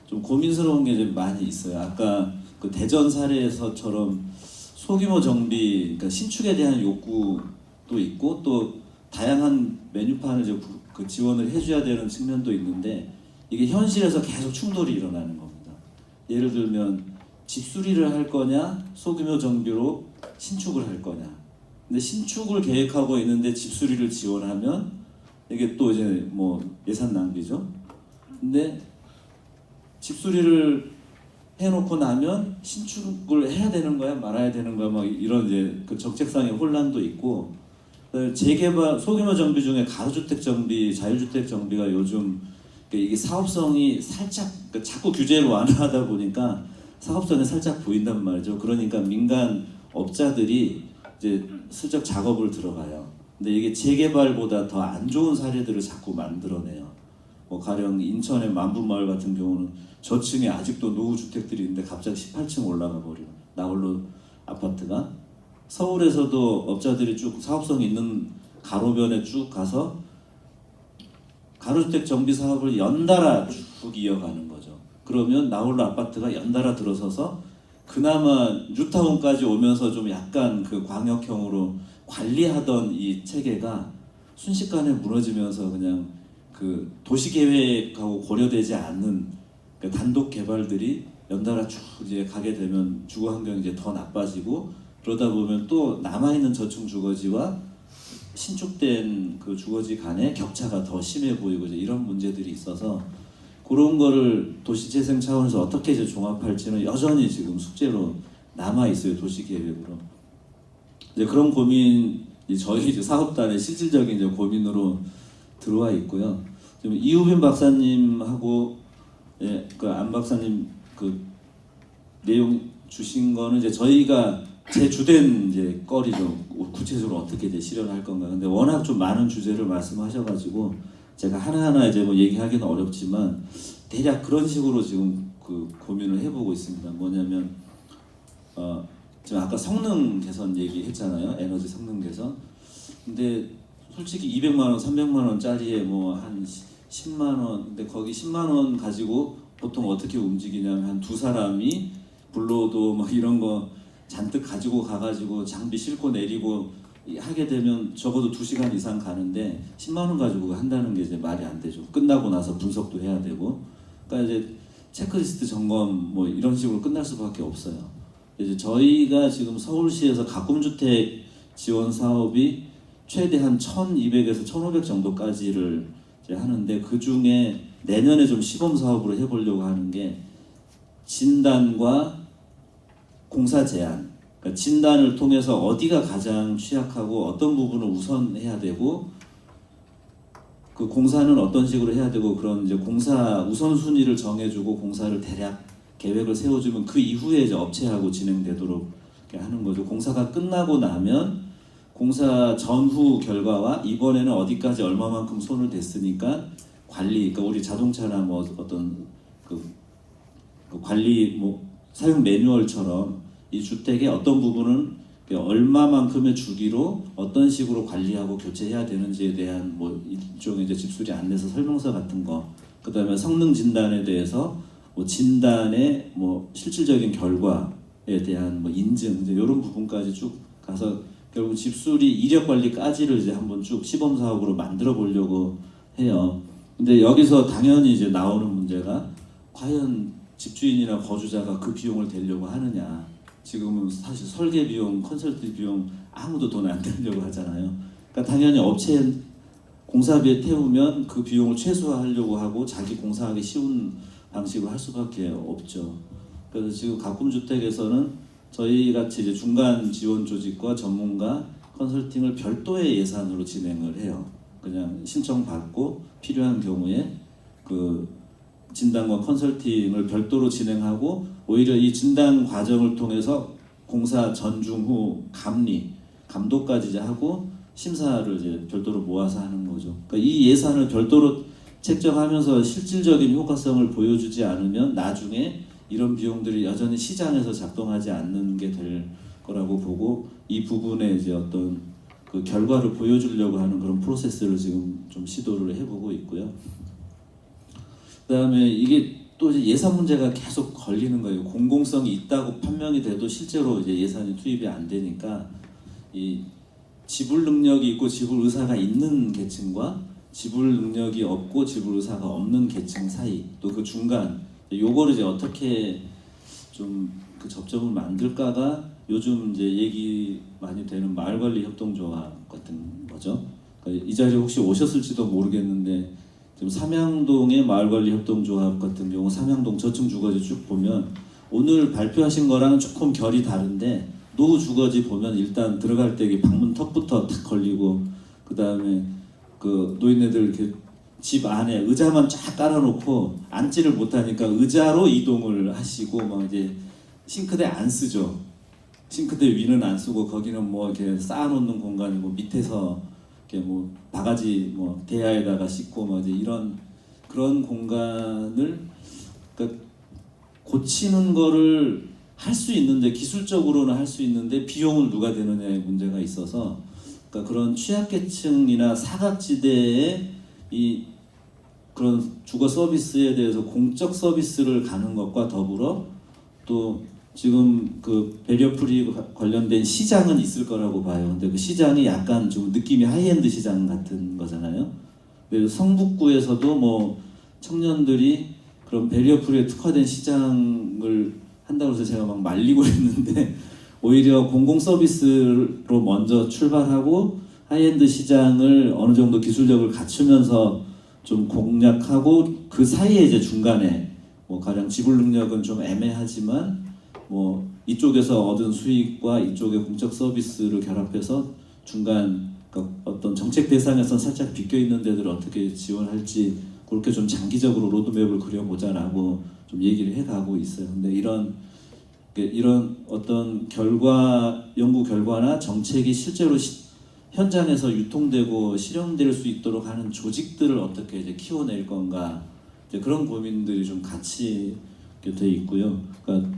좀 고민스러운 게 이제 많이 있어요. 아까 대전 사례에서처럼 소규모 정비, 그러니까 신축에 대한 욕구도 있고 또 다양한 메뉴판을 이제 지원을 해줘야 되는 측면도 있는데, 이게 현실에서 계속 충돌이 일어나는 겁니다. 예를 들면 집수리를 할 거냐, 소규모 정비로 신축을 할 거냐. 근데 신축을 계획하고 있는데 집수리를 지원하면 이게 또 이제 예산 낭비죠. 근데 집수리를 해놓고 나면 신축을 해야 되는 거야 말아야 되는 거야 이런 이제 정책상의 혼란도 있고, 재개발 소규모 정비 중에 가로주택 정비, 자유주택 정비가 요즘 이게 사업성이 살짝 자꾸 규제를 완화하다 보니까 사업성이 살짝 보인단 말이죠. 그러니까 민간 업자들이 이제 슬쩍 작업을 들어가요. 근데 이게 재개발보다 더 안 좋은 사례들을 자꾸 만들어내요. 뭐 가령 인천의 만분마을 같은 경우는 저층에 아직도 노후 주택들이 있는데 갑자기 18층 올라가 버려. 나홀로 아파트가. 서울에서도 업자들이 쭉 사업성이 있는 가로변에 쭉 가서 가로주택 정비 사업을 연달아 쭉 이어가는 거죠. 그러면 나홀로 아파트가 연달아 들어서서 그나마 뉴타운까지 오면서 좀 약간 그 광역형으로 관리하던 이 체계가 순식간에 무너지면서 그냥 그 도시계획하고 고려되지 않는 그 단독 개발들이 연달아 쭉 이제 가게 되면 주거 환경이 이제 더 나빠지고 그러다 보면 또 남아있는 저층 주거지와 신축된 그 주거지 간의 격차가 더 심해 보이고 이제 이런 문제들이 있어서 그런 거를 도시재생 차원에서 어떻게 이제 종합할지는 여전히 지금 숙제로 남아 있어요. 도시계획으로. 이제 그런 고민이 저희 이제 사업단의 실질적인 이제 고민으로 들어와 있고요. 지금 이우빈 박사님하고 그 안 박사님 그 내용 주신 거는 이제 저희가 제 주된 이제 거리죠. 구체적으로 어떻게 이제 실현할 건가. 근데 워낙 좀 많은 주제를 말씀하셔가지고 제가 하나하나 이제 뭐 얘기하기는 어렵지만 대략 그런 식으로 지금 그 고민을 해보고 있습니다. 뭐냐면 지금 아까 성능 개선 얘기했잖아요. 에너지 성능 개선. 근데 솔직히 200만 원, 300만 원짜리에 뭐 한 10만 원. 근데 거기 10만 원 가지고 보통 어떻게 움직이냐면 한 두 사람이 불로도 뭐 이런 거 잔뜩 가지고 가가지고 장비 싣고 내리고 하게 되면 적어도 2시간 이상 가는데 10만 원 가지고 한다는 게 이제 말이 안 되죠. 끝나고 나서 분석도 해야 되고. 그러니까 이제 체크리스트 점검 뭐 이런 식으로 끝날 수밖에 없어요. 이제 저희가 지금 서울시에서 가꿈주택 지원 사업이 최대한 1,200에서 1,500 정도까지를 이제 하는데 그 중에 내년에 좀 시범 사업으로 해보려고 하는 게 진단과 공사 제한. 그러니까 진단을 통해서 어디가 가장 취약하고 어떤 부분을 우선 해야 되고 그 공사는 어떤 식으로 해야 되고 그런 이제 공사 우선순위를 정해주고 공사를 대략 계획을 세워주면 그 이후에 이제 업체하고 진행되도록 하는 거죠. 공사가 끝나고 나면 공사 전후 결과와 이번에는 어디까지 얼마만큼 손을 댔으니까 관리, 그러니까 우리 자동차나 뭐 어떤 그 관리 뭐 사용 매뉴얼처럼 이 주택의 어떤 부분은 얼마만큼의 주기로 어떤 식으로 관리하고 교체해야 되는지에 대한 뭐 일종의 이제 집수리 안내서 설명서 같은 거, 그다음에 성능 진단에 대해서 뭐 진단의 뭐 실질적인 결과에 대한 뭐 인증 이제 이런 부분까지 쭉 가서 결국 집수리 이력 관리까지를 이제 한번 쭉 시범 사업으로 만들어 보려고 해요. 근데 여기서 당연히 이제 나오는 문제가 과연 집주인이나 거주자가 그 비용을 대려고 하느냐. 지금은 사실 설계 비용, 컨설팅 비용 아무도 돈 안 내려고 하잖아요. 그러니까 당연히 업체 공사비에 태우면 그 비용을 최소화하려고 하고 자기 공사하기 쉬운 방식으로 할 수밖에 없죠. 그래서 지금 가꿈주택에서는 저희 같이 이제 중간 지원 조직과 전문가 컨설팅을 별도의 예산으로 진행을 해요. 그냥 신청 받고 필요한 경우에 그 진단과 컨설팅을 별도로 진행하고 오히려 이 진단 과정을 통해서 공사 전, 중, 후 감독까지 이제 하고 심사를 이제 별도로 모아서 하는 거죠. 그러니까 이 예산을 별도로 책정하면서 실질적인 효과성을 보여주지 않으면 나중에 이런 비용들이 여전히 시장에서 작동하지 않는 게 될 거라고 보고 이 부분에 이제 어떤 그 결과를 보여주려고 하는 그런 프로세스를 지금 좀 시도를 해보고 있고요. 그다음에 이게 또 이제 예산 문제가 계속 걸리는 거예요. 공공성이 있다고 판명이 돼도 실제로 이제 예산이 투입이 안 되니까 이 지불 능력이 있고 지불 의사가 있는 계층과 지불 능력이 없고 지불 의사가 없는 계층 사이 또 그 중간 요거를 이제 어떻게 좀 그 접점을 만들까가 요즘 이제 얘기 많이 되는 마을관리 협동조합 같은 거죠. 그러니까 이 자리에 혹시 오셨을지도 모르겠는데 지금 삼양동의 마을관리 협동조합 같은 경우 삼양동 저층 주거지 쭉 보면 오늘 발표하신 거랑은 조금 결이 다른데 노후 주거지 보면 일단 들어갈 때 이게 방문 턱부터 탁 걸리고 그 다음에 그 노인네들 이렇게 집 안에 의자만 쫙 깔아놓고 앉지를 못하니까 의자로 이동을 하시고 막 이제 싱크대 안 쓰죠. 싱크대 위는 안 쓰고 거기는 뭐 이렇게 쌓아놓는 공간이고 밑에서 이렇게 뭐 바가지 뭐 대야에다가 싣고 막 이제 이런 그런 공간을 그러니까 고치는 거를 할 수 있는데 기술적으로는 할 수 있는데 비용을 누가 대느냐의 문제가 있어서 그러니까 그런 취약계층이나 사각지대에 이 그런 주거 서비스에 대해서 공적 서비스를 가는 것과 더불어 또 지금 그 베리어프리 관련된 시장은 있을 거라고 봐요. 근데 그 시장이 약간 좀 느낌이 하이엔드 시장 같은 거잖아요. 그래서 성북구에서도 뭐 청년들이 그런 베리어프리에 특화된 시장을 한다고 해서 제가 막 말리고 있는데 오히려 공공 서비스로 먼저 출발하고 하이엔드 시장을 어느 정도 기술력을 갖추면서 좀 공략하고 그 사이에 이제 중간에 뭐 가령 지불 능력은 좀 애매하지만 뭐 이쪽에서 얻은 수익과 이쪽의 공적 서비스를 결합해서 중간 그러니까 어떤 정책 대상에서 살짝 비껴 있는 데들을 어떻게 지원할지 그렇게 좀 장기적으로 로드맵을 그려보자라고 좀 얘기를 해가고 있어요. 근데 이런 어떤 연구 결과나 정책이 실제로 현장에서 유통되고 실현될 수 있도록 하는 조직들을 어떻게 이제 키워낼 건가 이제 그런 고민들이 좀 같이 돼 있고요. 그러니까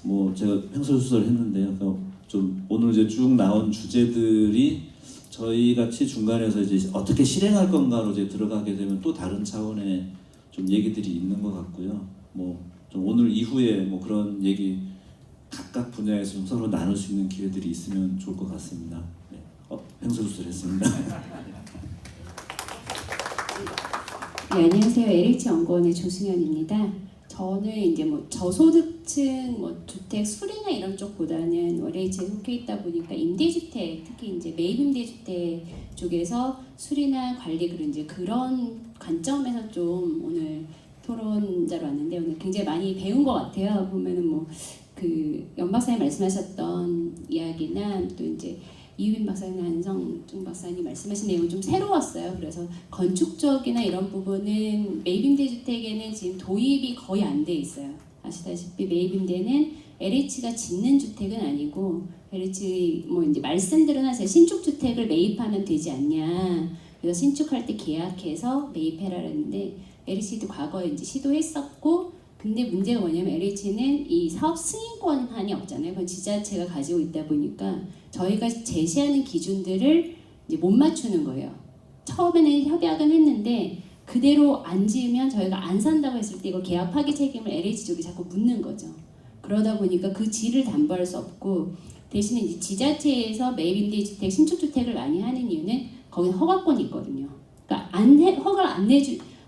뭐 제가 횡설수설 했는데요. 그러니까 좀 오늘 이제 쭉 나온 주제들이 저희 같이 중간에서 이제 어떻게 실행할 건가로 이제 들어가게 되면 또 다른 차원의 좀 얘기들이 있는 것 같고요. 뭐 좀 오늘 이후에 뭐 그런 얘기 각각 분야에서 좀 서로 나눌 수 있는 기회들이 있으면 좋을 것 같습니다. 네. 횡설수설했습니다. 네, 안녕하세요. LH 연구원의 조승현입니다. 저는 이제 뭐 저소득층 뭐 주택 수리나 이런 쪽보다는 LH에 속해 있다 보니까 임대주택, 특히 이제 매입 임대주택 쪽에서 수리나 관리 그런 이제 그런 관점에서 좀 오늘 토론자로 왔는데 오늘 굉장히 많이 배운 것 같아요. 보면은 뭐 그 연 박사님 말씀하셨던 이야기나 또 이제 이유빈 박사님, 한성중 박사님 말씀하신 내용은 좀 새로웠어요. 그래서 건축적이나 이런 부분은 매입임대주택에는 지금 도입이 거의 안 돼 있어요. 아시다시피 매입임대는 LH가 짓는 주택은 아니고 LH 뭐 이제 말씀들은 하세요. 신축주택을 매입하면 되지 않냐. 그래서 신축할 때 계약해서 매입해라 했는데 LH도 과거에 이제 시도했었고 근데 문제가 뭐냐면 LH는 이 사업 승인권한이 없잖아요. 그건 지자체가 가지고 있다 보니까 저희가 제시하는 기준들을 이제 못 맞추는 거예요. 처음에는 협약은 했는데 그대로 안 지으면 저희가 안 산다고 했을 때 이걸 계약 파기 책임을 LH 쪽이 자꾸 묻는 거죠. 그러다 보니까 그 질을 담보할 수 없고 대신에 이제 지자체에서 매입임대주택, 신축주택을 많이 하는 이유는 거기는 허가권이 있거든요. 그러니까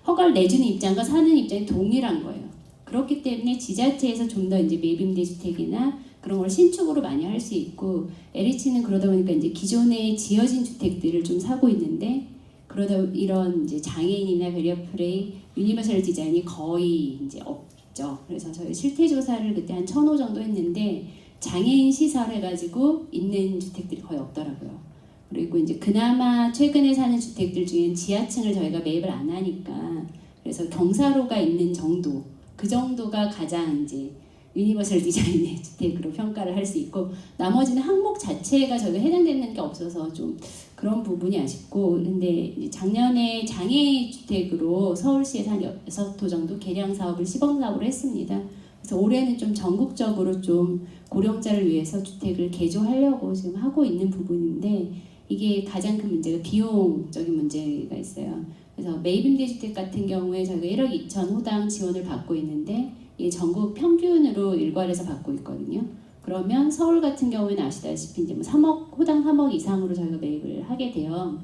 허가를 내주는 입장과 사는 입장이 동일한 거예요. 그렇기 때문에 지자체에서 좀 더 이제 매입임대주택이나 그런 걸 신축으로 많이 할 수 있고 LH는 그러다 보니까 이제 기존에 지어진 주택들을 좀 사고 있는데 그러다 이런 이제 장애인이나 베리어프레이 유니버설 디자인이 거의 이제 없죠. 그래서 저희 실태 조사를 그때 한 1,000호 정도 했는데 장애인 시설 해가지고 있는 주택들이 거의 없더라고요. 그리고 이제 그나마 최근에 사는 주택들 중엔 지하층을 저희가 매입을 안 하니까 그래서 경사로가 있는 정도 그 정도가 가장 이제 유니버설 디자인의 주택으로 평가를 할 수 있고 나머지는 항목 자체가 저희가 해당되는 게 없어서 좀 그런 부분이 아쉽고 근데 작년에 장애 주택으로 서울시에서 한 6호 정도 개량 사업을 시범 사업으로 했습니다. 그래서 올해는 좀 전국적으로 좀 고령자를 위해서 주택을 개조하려고 지금 하고 있는 부분인데 이게 가장 큰 문제가 비용적인 문제가 있어요. 그래서 매입임대주택 같은 경우에 저희가 1억 2천 호당 지원을 받고 있는데 이게 전국 평균으로 일괄해서 받고 있거든요. 그러면 서울 같은 경우에는 아시다시피 이제 뭐 3억 호당 3억 이상으로 저희가 매입을 하게 돼요.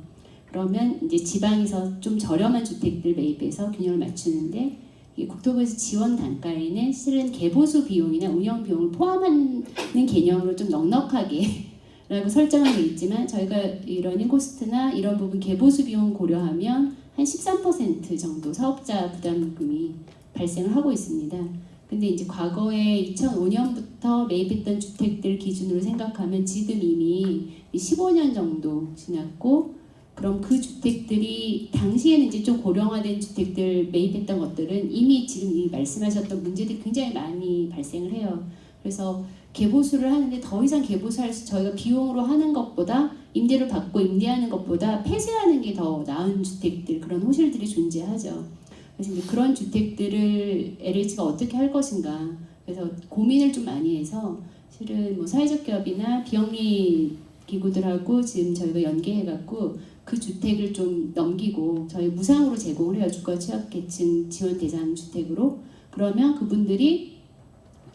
그러면 이제 지방에서 좀 저렴한 주택들 매입해서 균형을 맞추는데 이 국토부에서 지원 단가에는 실은 개보수 비용이나 운영 비용을 포함하는 개념으로 좀 넉넉하게 라고 설정은 돼 있지만 저희가 이 러닝 코스트나 이런 부분 개보수 비용 고려하면 한 13% 정도 사업자 부담금이 발생을 하고 있습니다. 근데 이제 과거에 2005년부터 매입했던 주택들 기준으로 생각하면 지금 이미 15년 정도 지났고, 그럼 그 주택들이 당시에는 이제 좀 고령화된 주택들 매입했던 것들은 이미 지금 이 말씀하셨던 문제들이 굉장히 많이 발생을 해요. 그래서 개보수를 하는데 더 이상 개보수할 수, 저희가 비용으로 하는 것보다 임대를 받고 임대하는 것보다 폐쇄하는 게 더 나은 주택들, 그런 호실들이 존재하죠. 그래서 이제 그런 주택들을 LH가 어떻게 할 것인가, 그래서 고민을 좀 많이 해서 실은 뭐 사회적 기업이나 비영리 기구들하고 지금 저희가 연계해갖고 그 주택을 좀 넘기고 저희 무상으로 제공을 해요. 주거 취약계층 지원 대상 주택으로. 그러면 그분들이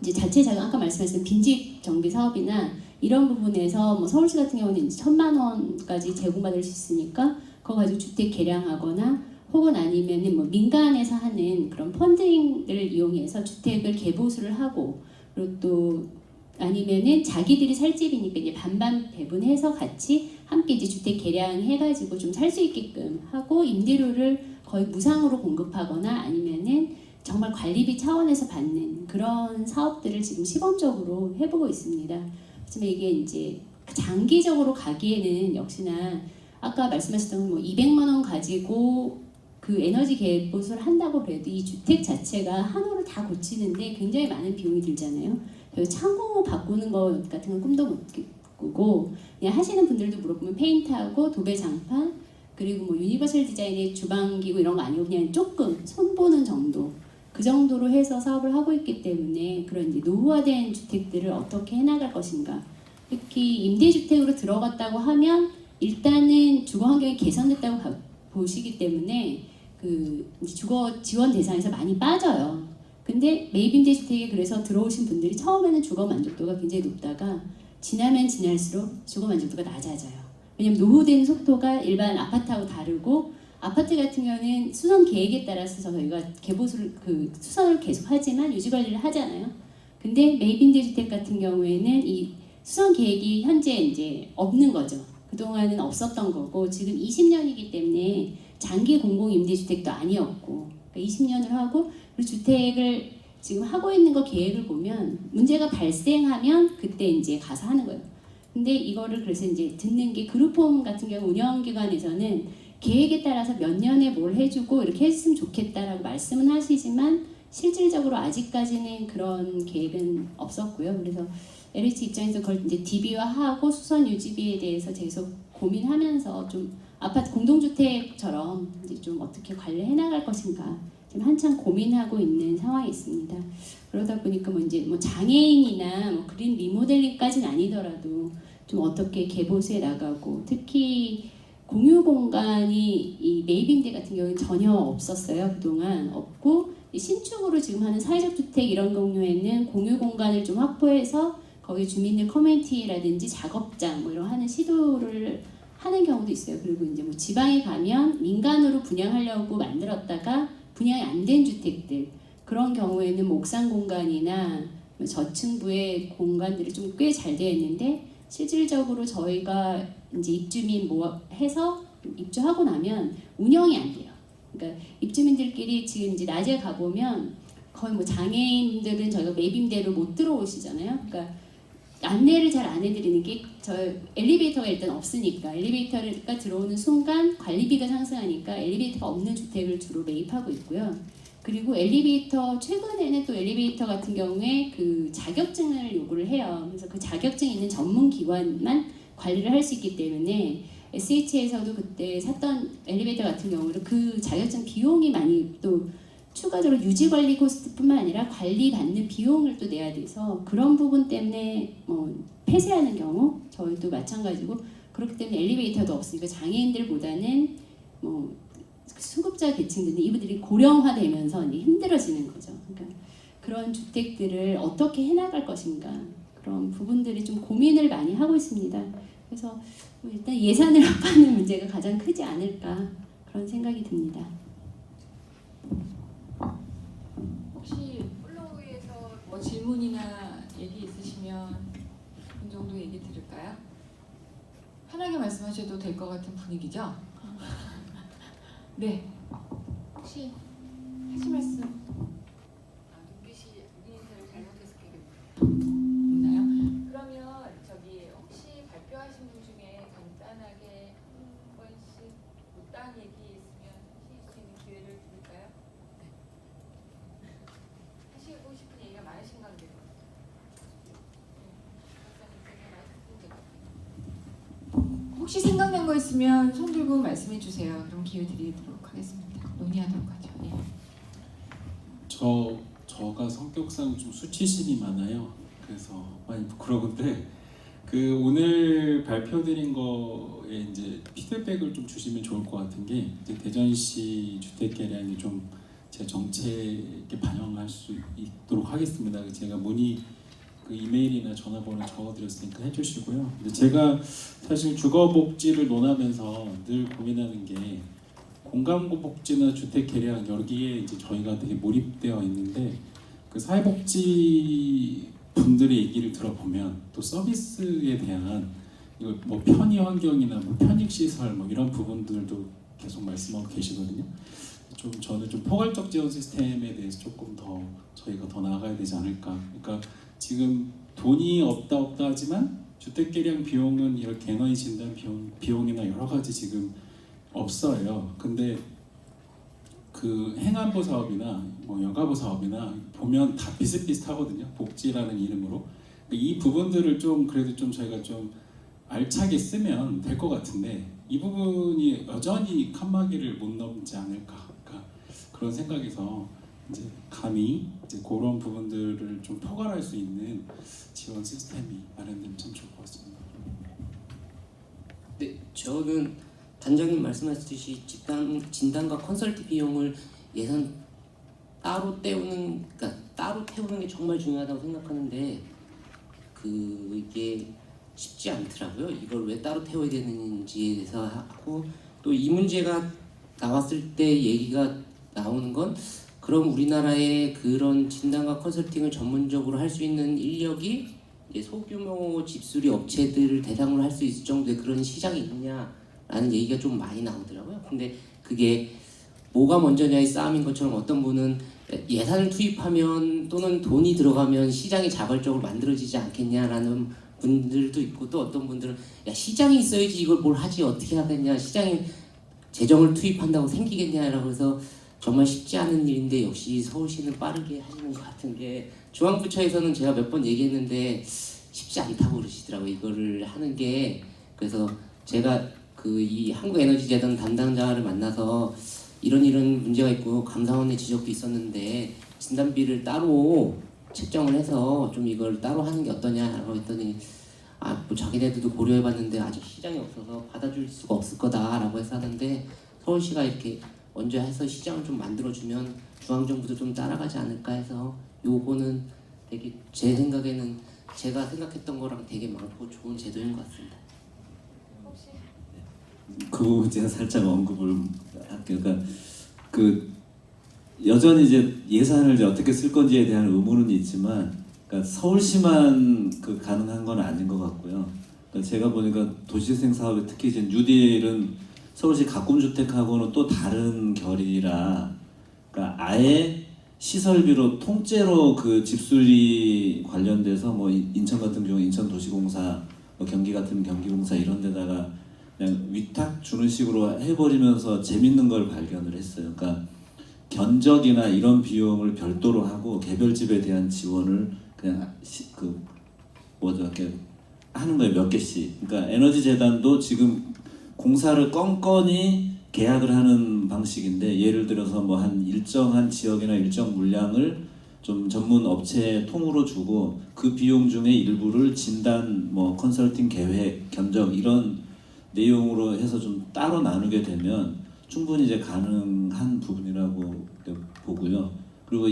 이제 자체 자금, 아까 말씀하신 빈집 정비 사업이나 이런 부분에서 뭐 서울시 같은 경우는 이제 1,000만 원까지 제공받을 수 있으니까 그거 가지고 주택 개량하거나 혹은 아니면은 뭐 민간에서 하는 그런 펀딩을 이용해서 주택을 개보수를 하고, 그리고 또 아니면은 자기들이 살 집이니까 이제 반반 배분해서 같이 함께 이제 주택 개량해가지고 좀 살 수 있게끔 하고 임대료를 거의 무상으로 공급하거나 아니면은 정말 관리비 차원에서 받는 그런 사업들을 지금 시범적으로 해보고 있습니다. 하지만 이게 이제 장기적으로 가기에는 역시나 아까 말씀하셨던 뭐 200만 원 가지고 그 에너지 개보수를 한다고 그래도 이 주택 자체가 한호를 다 고치는데 굉장히 많은 비용이 들잖아요. 창고 바꾸는 것 같은 건 꿈도 못 꾸고, 그냥 하시는 분들도 물어보면 페인트하고 도배 장판 그리고 뭐 유니버설 디자인의 주방기구 이런 거 아니고 그냥 조금 손보는 정도, 그 정도로 해서 사업을 하고 있기 때문에 그런 이제 노후화된 주택들을 어떻게 해나갈 것인가. 특히 임대주택으로 들어갔다고 하면 일단은 주거 환경이 개선됐다고 보시기 때문에 그 주거 지원 대상에서 많이 빠져요. 근데 매입임대주택에 그래서 들어오신 분들이 처음에는 주거 만족도가 굉장히 높다가 지나면 지날수록 주거 만족도가 낮아져요. 왜냐면 노후되는 속도가 일반 아파트하고 다르고, 아파트 같은 경우는 수선 계획에 따라서 저희가 개보수를 그 수선을 계속 하지만 유지 관리를 하잖아요. 근데 매입임대주택 같은 경우에는 이 수선 계획이 현재 이제 없는 거죠. 그동안은 없었던 거고 지금 20년이기 때문에 장기 공공임대주택도 아니었고, 그러니까 20년을 하고 그리고 주택을 지금 하고 있는 거 계획을 보면 문제가 발생하면 그때 이제 가서 하는 거예요. 근데 이거를 그래서 이제 듣는 게 그룹홈 같은 경우 운영기관에서는 계획에 따라서 몇 년에 뭘 해주고 이렇게 했으면 좋겠다라고 말씀은 하시지만 실질적으로 아직까지는 그런 계획은 없었고요. 그래서 LH 입장에서 그걸 이제 DB화하고 수선 유지비에 대해서 계속 고민하면서 좀 아파트 공동주택처럼 이제 좀 어떻게 관리해 나갈 것인가 지금 한참 고민하고 있는 상황이 있습니다. 그러다 보니까 뭐 이제 뭐 장애인이나 뭐 그린 리모델링까지는 아니더라도 좀 어떻게 개보수해 나가고, 특히 공유 공간이 이 매입임대 같은 경우는 전혀 없었어요. 그동안 없고 신축으로 지금 하는 사회적 주택 이런 경우에는 공유 공간을 좀 확보해서 거기 주민들 커뮤니티라든지 작업장 뭐 이런 하는 시도를 하는 경우도 있어요. 그리고 이제 뭐 지방에 가면 민간으로 분양하려고 만들었다가 분양이 안 된 주택들, 그런 경우에는 뭐 옥상 공간이나 저층부의 공간들이 좀 꽤 잘 되어 있는데 실질적으로 저희가 이제 입주민 뭐 해서 입주하고 나면 운영이 안 돼요. 그러니까 입주민들끼리 지금 이제 낮에 가보면 거의 뭐 장애인들은 저희가 매입임대로 못 들어오시잖아요. 그러니까 안내를 잘 안 해드리는 게 저 엘리베이터가 일단 없으니까 엘리베이터가 들어오는 순간 관리비가 상승하니까 엘리베이터가 없는 주택을 주로 매입하고 있고요. 그리고 엘리베이터 최근에는 또 엘리베이터 같은 경우에 그 자격증을 요구를 해요. 그래서 그 자격증이 있는 전문 기관만 관리를 할 수 있기 때문에 SH에서도 그때 샀던 엘리베이터 같은 경우는 그 자격증 비용이 많이 또 추가적으로 유지 관리 코스트뿐만 아니라 관리 받는 비용을 또 내야 돼서 그런 부분 때문에 뭐 폐쇄하는 경우 저희도 마찬가지고, 그렇기 때문에 엘리베이터도 없으니까 장애인들보다는 뭐 수급자 계층들은 이분들이 고령화되면서 이제 힘들어지는 거죠. 그러니까 그런 주택들을 어떻게 해나갈 것인가, 그런 부분들이 좀 고민을 많이 하고 있습니다. 그래서 뭐 일단 예산을 확보하는 문제가 가장 크지 않을까 그런 생각이 듭니다. 혹시 플로우에서 뭐 질문이나 얘기 있으시면 이 정도 얘기 들을까요? 편하게 말씀하셔도 될 것 같은 분위기죠? 네. 혹시 하실 말씀? 눈빛이 대한 얘기 있으면 하실 수 있는 기회를 드릴까요? 네. 하시고 싶은 얘기가 많으신가 본데요. 혹시 생각난 거 있으면 손 들고 말씀해 주세요. 그럼 기회 드리도록 하겠습니다. 논의하도록 하죠. 예. 저가 성격상 좀 수치심이 많아요. 그래서 많이 부끄러운데 그 오늘 발표드린 거에 이제 피드백을 좀 주시면 좋을 것 같은 게 이제 대전시 주택 개량이 좀 제 정책에 반영할 수 있도록 하겠습니다. 제가 문의 그 이메일이나 전화번호 적어드렸으니까 해주시고요. 근데 제가 사실 주거복지를 논하면서 늘 고민하는 게 공간복지나 주택 개량 여기에 이제 저희가 되게 몰입되어 있는데 그 사회복지 분들의 얘기를 들어보면 또 서비스에 대한 이거 뭐 편의 환경이나 뭐 편익 시설 뭐 이런 부분들도 계속 말씀하고 계시거든요. 좀 저는 좀 포괄적 지원 시스템에 대해서 조금 더 저희가 더 나아가야 되지 않을까. 그러니까 지금 돈이 없다 하지만 주택 개량 비용은 이렇게 에너지 진단 비용이나 여러 가지 지금 없어요. 근데 그 행안부 사업이나 뭐 여가부 사업이나 보면 다 비슷비슷하거든요. 복지라는 이름으로. 이 부분들을 좀 그래도 좀 저희가 좀 알차게 쓰면 될 것 같은데 이 부분이 여전히 칸막이를 못 넘지 않을까. 그러니까 그런 생각에서 이제 감히 이제 그런 부분들을 좀 포괄할 수 있는 지원 시스템이 마련되면 참 좋을 것 같습니다. 네, 저는 단장님 말씀하셨듯이 진단과 컨설팅 비용을 예산 따로 태우는 게 정말 중요하다고 생각하는데 그게 쉽지 않더라고요. 이걸 왜 따로 태워야 되는지에 대해서 하고 또 이 문제가 나왔을 때 얘기가 나오는 건 그럼 우리나라의 그런 진단과 컨설팅을 전문적으로 할 수 있는 인력이 이제 소규모 집수리 업체들을 대상으로 할 수 있을 정도의 그런 시장이 있냐라는 얘기가 좀 많이 나오더라고요. 근데 그게 뭐가 먼저냐의 싸움인 것처럼 어떤 분은 예산을 투입하면 또는 돈이 들어가면 시장이 자발적으로 만들어지지 않겠냐라는 분들도 있고 또 어떤 분들은 야 시장이 있어야지 이걸 뭘 하지 어떻게 하겠냐 시장이 재정을 투입한다고 생기겠냐라고 해서 정말 쉽지 않은 일인데 역시 서울시는 빠르게 하시는 것 같은 게 중앙부처에서는 제가 몇 번 얘기했는데 쉽지 않다고 그러시더라고요. 이거를 하는 게 그래서 제가 그 이 한국에너지재단 담당자를 만나서 이런 문제가 있고 감사원의 지적도 있었는데 진단비를 따로 책정을 해서 좀 이걸 따로 하는 게 어떠냐라고 했더니 뭐 자기네들도 고려해봤는데 아직 시장이 없어서 받아줄 수가 없을 거다라고 해서 하는데 서울시가 이렇게 먼저 해서 시장을 좀 만들어주면 중앙정부도 좀 따라가지 않을까 해서 요거는 되게 제 생각에는 제가 생각했던 거랑 되게 많고 좋은 제도인 것 같습니다. 그 부분 제가 살짝 언급을 할게요. 그러니까 그 여전히 이제 예산을 이제 어떻게 쓸 건지에 대한 의문은 있지만, 그러니까 서울시만 그 가능한 건 아닌 것 같고요. 그러니까 제가 보니까 도시재생 사업에 특히 이제 뉴딜은 서울시 가꿈주택하고는 또 다른 결이라, 그러니까 아예 시설비로 통째로 그 집수리 관련돼서 뭐 인천 같은 경우 인천도시공사, 뭐 경기 같은 경기공사 이런 데다가 그냥 위탁 주는 식으로 해버리면서 재밌는 걸 발견을 했어요. 그러니까 견적이나 이런 비용을 별도로 하고 개별집에 대한 지원을 그냥 이렇게 하는 거예요. 몇 개씩. 그러니까 에너지재단도 지금 공사를 껌껌이 계약을 하는 방식인데, 예를 들어서 뭐 한 일정한 지역이나 일정 물량을 좀 전문 업체에 통으로 주고 그 비용 중에 일부를 진단, 뭐 컨설팅 계획, 견적 이런 내용으로 해서 좀 따로 나누게 되면 충분히 이제 가능한 부분이라고 보고요. 그리고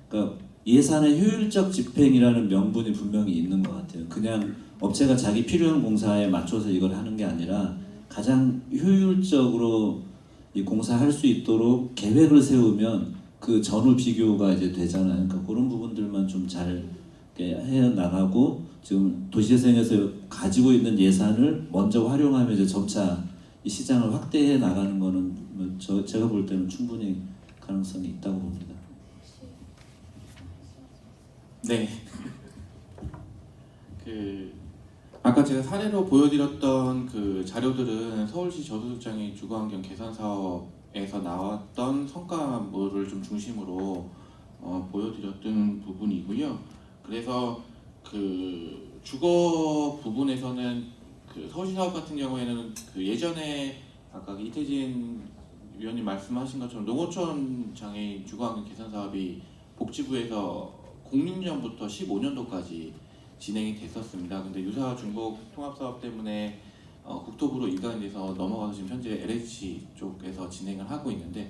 그러니까 예산의 효율적 집행이라는 명분이 분명히 있는 것 같아요. 그냥 업체가 자기 필요한 공사에 맞춰서 이걸 하는 게 아니라 가장 효율적으로 이 공사할 수 있도록 계획을 세우면 그 전후 비교가 이제 되잖아요. 그러니까 그런 부분들만 좀 잘 해 나가고, 지금 도시재생에서 가지고 있는 예산을 먼저 활용하면 이제 점차 이 시장을 확대해 나가는 거는 제가 볼 때는 충분히 가능성이 있다고 봅니다. 네. 아까 제가 사례로 보여드렸던 그 자료들은 서울시 저소득장애인 주거환경 개선 사업에서 나왔던 성과물을 좀 중심으로 보여드렸던 부분이고요. 그래서 그 주거 부분에서는 그 서울시 사업 같은 경우에는 그 예전에 아까 이태진 위원님 말씀하신 것처럼 농어촌 장애인 주거환경 개선 사업이 복지부에서 06년부터 15년도까지 진행이 됐었습니다. 근데 유사 중복 통합 사업 때문에 국토부로 이관이 돼서 넘어가서 지금 현재 LH 쪽에서 진행을 하고 있는데,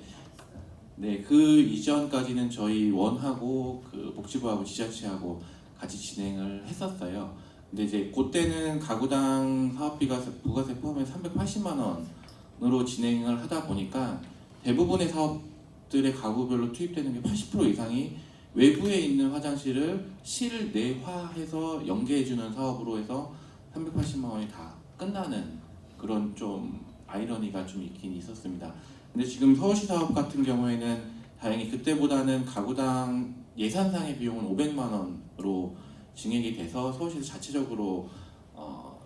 네, 그 이전까지는 저희 원하고 그 복지부하고 지자체하고 같이 진행을 했었어요. 근데 이제 그때는 가구당 사업비가 부가세 포함해서 380만 원으로 진행을 하다 보니까 대부분의 사업들의 가구별로 투입되는 게 80% 이상이 외부에 있는 화장실을 실내화해서 연계해주는 사업으로 해서 380만 원이 다 끝나는 그런 좀 아이러니가 좀 있긴 있었습니다. 근데 지금 서울시 사업 같은 경우에는 다행히 그때보다는 가구당 예산상의 비용은 500만 원으로 증액이 돼서 서울시에서 자체적으로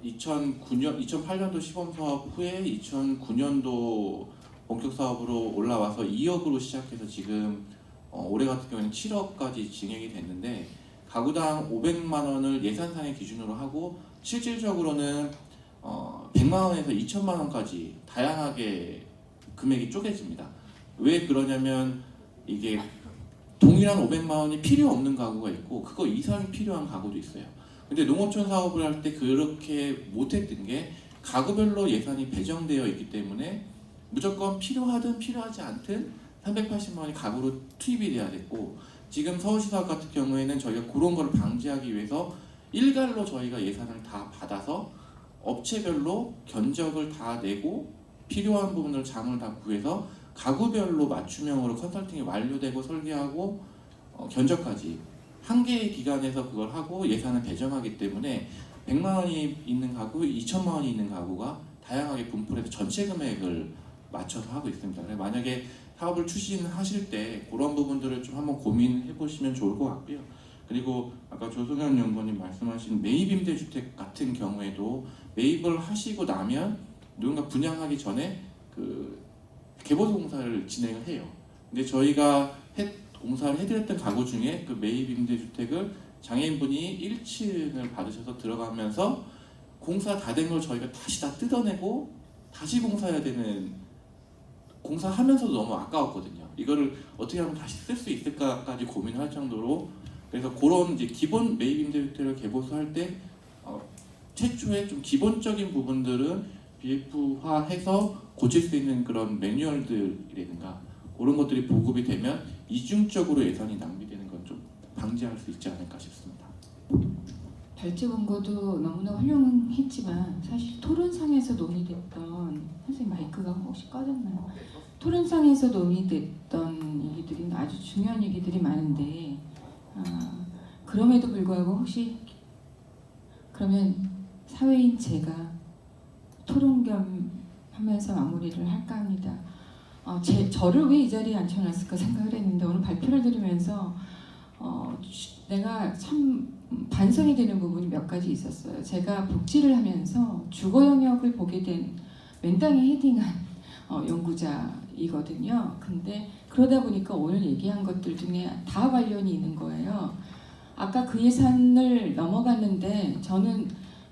2008년도 시범 사업 후에 2009년도 본격 사업으로 올라와서 2억으로 시작해서 지금 올해 같은 경우에는 7억까지 진행이 됐는데, 가구당 500만 원을 예산상의 기준으로 하고 실질적으로는 100만 원에서 2천만 원까지 다양하게 금액이 쪼개집니다. 왜 그러냐면 이게 동일한 500만 원이 필요 없는 가구가 있고 그거 이상이 필요한 가구도 있어요. 근데 농어촌 사업을 할 때 그렇게 못했던 게 가구별로 예산이 배정되어 있기 때문에 무조건 필요하든 필요하지 않든 380만 원이 가구로 투입이 돼야 됐고, 지금 서울시 사업 같은 경우에는 저희가 그런 걸 방지하기 위해서 일괄로 저희가 예산을 다 받아서 업체별로 견적을 다 내고 필요한 부분을 장을 다 구해서 가구별로 맞춤형으로 컨설팅이 완료되고 설계하고 견적까지 한 개의 기간에서 그걸 하고 예산을 배정하기 때문에 100만 원이 있는 가구, 2천만 원이 있는 가구가 다양하게 분포해서 전체 금액을 맞춰서 하고 있습니다. 그래서 만약에 사업을 추진하실 때 그런 부분들을 좀 한번 고민해 보시면 좋을 것 같고요. 그리고 아까 조성현 연구원님 말씀하신 매입 임대주택 같은 경우에도 매입을 하시고 나면 누군가 분양하기 전에 그 개보수 공사를 진행을 해요. 근데 저희가 공사를 해드렸던 가구 중에 그 매입 임대주택을 장애인분이 1층을 받으셔서 들어가면서 공사 다 된 걸 저희가 다시 다 뜯어내고 다시 공사해야 되는, 공사하면서도 너무 아까웠거든요. 이거를 어떻게 하면 다시 쓸 수 있을까까지 고민할 정도로. 그래서 그런 이제 기본 매입 임대주택을 개보수할 때 최초에 좀 기본적인 부분들은 BF화해서 고칠 수 있는 그런 매뉴얼들이라든가 그런 것들이 보급이 되면 이중적으로 예산이 낭비되는 건 좀 방지할 수 있지 않을까 싶습니다. 발제 권고도 너무나 훌륭했지만 사실 토론상에서 논의됐던, 선생님 마이크가 혹시 꺼졌나요? 토론상에서 논의됐던 얘기들이 아주 중요한 얘기들이 많은데 그럼에도 불구하고 혹시 그러면 사회인 제가 토론 겸 하면서 마무리를 할까 합니다. 저를 왜 이 자리에 앉혀놨을까 생각을 했는데 오늘 발표를 들으면서 내가 참 반성이 되는 부분이 몇 가지 있었어요. 제가 복지를 하면서 주거 영역을 보게 된 맨땅에 헤딩한 연구자이거든요. 근데 그러다 보니까 오늘 얘기한 것들 중에 다 관련이 있는 거예요. 아까 그 예산을 넘어갔는데 저는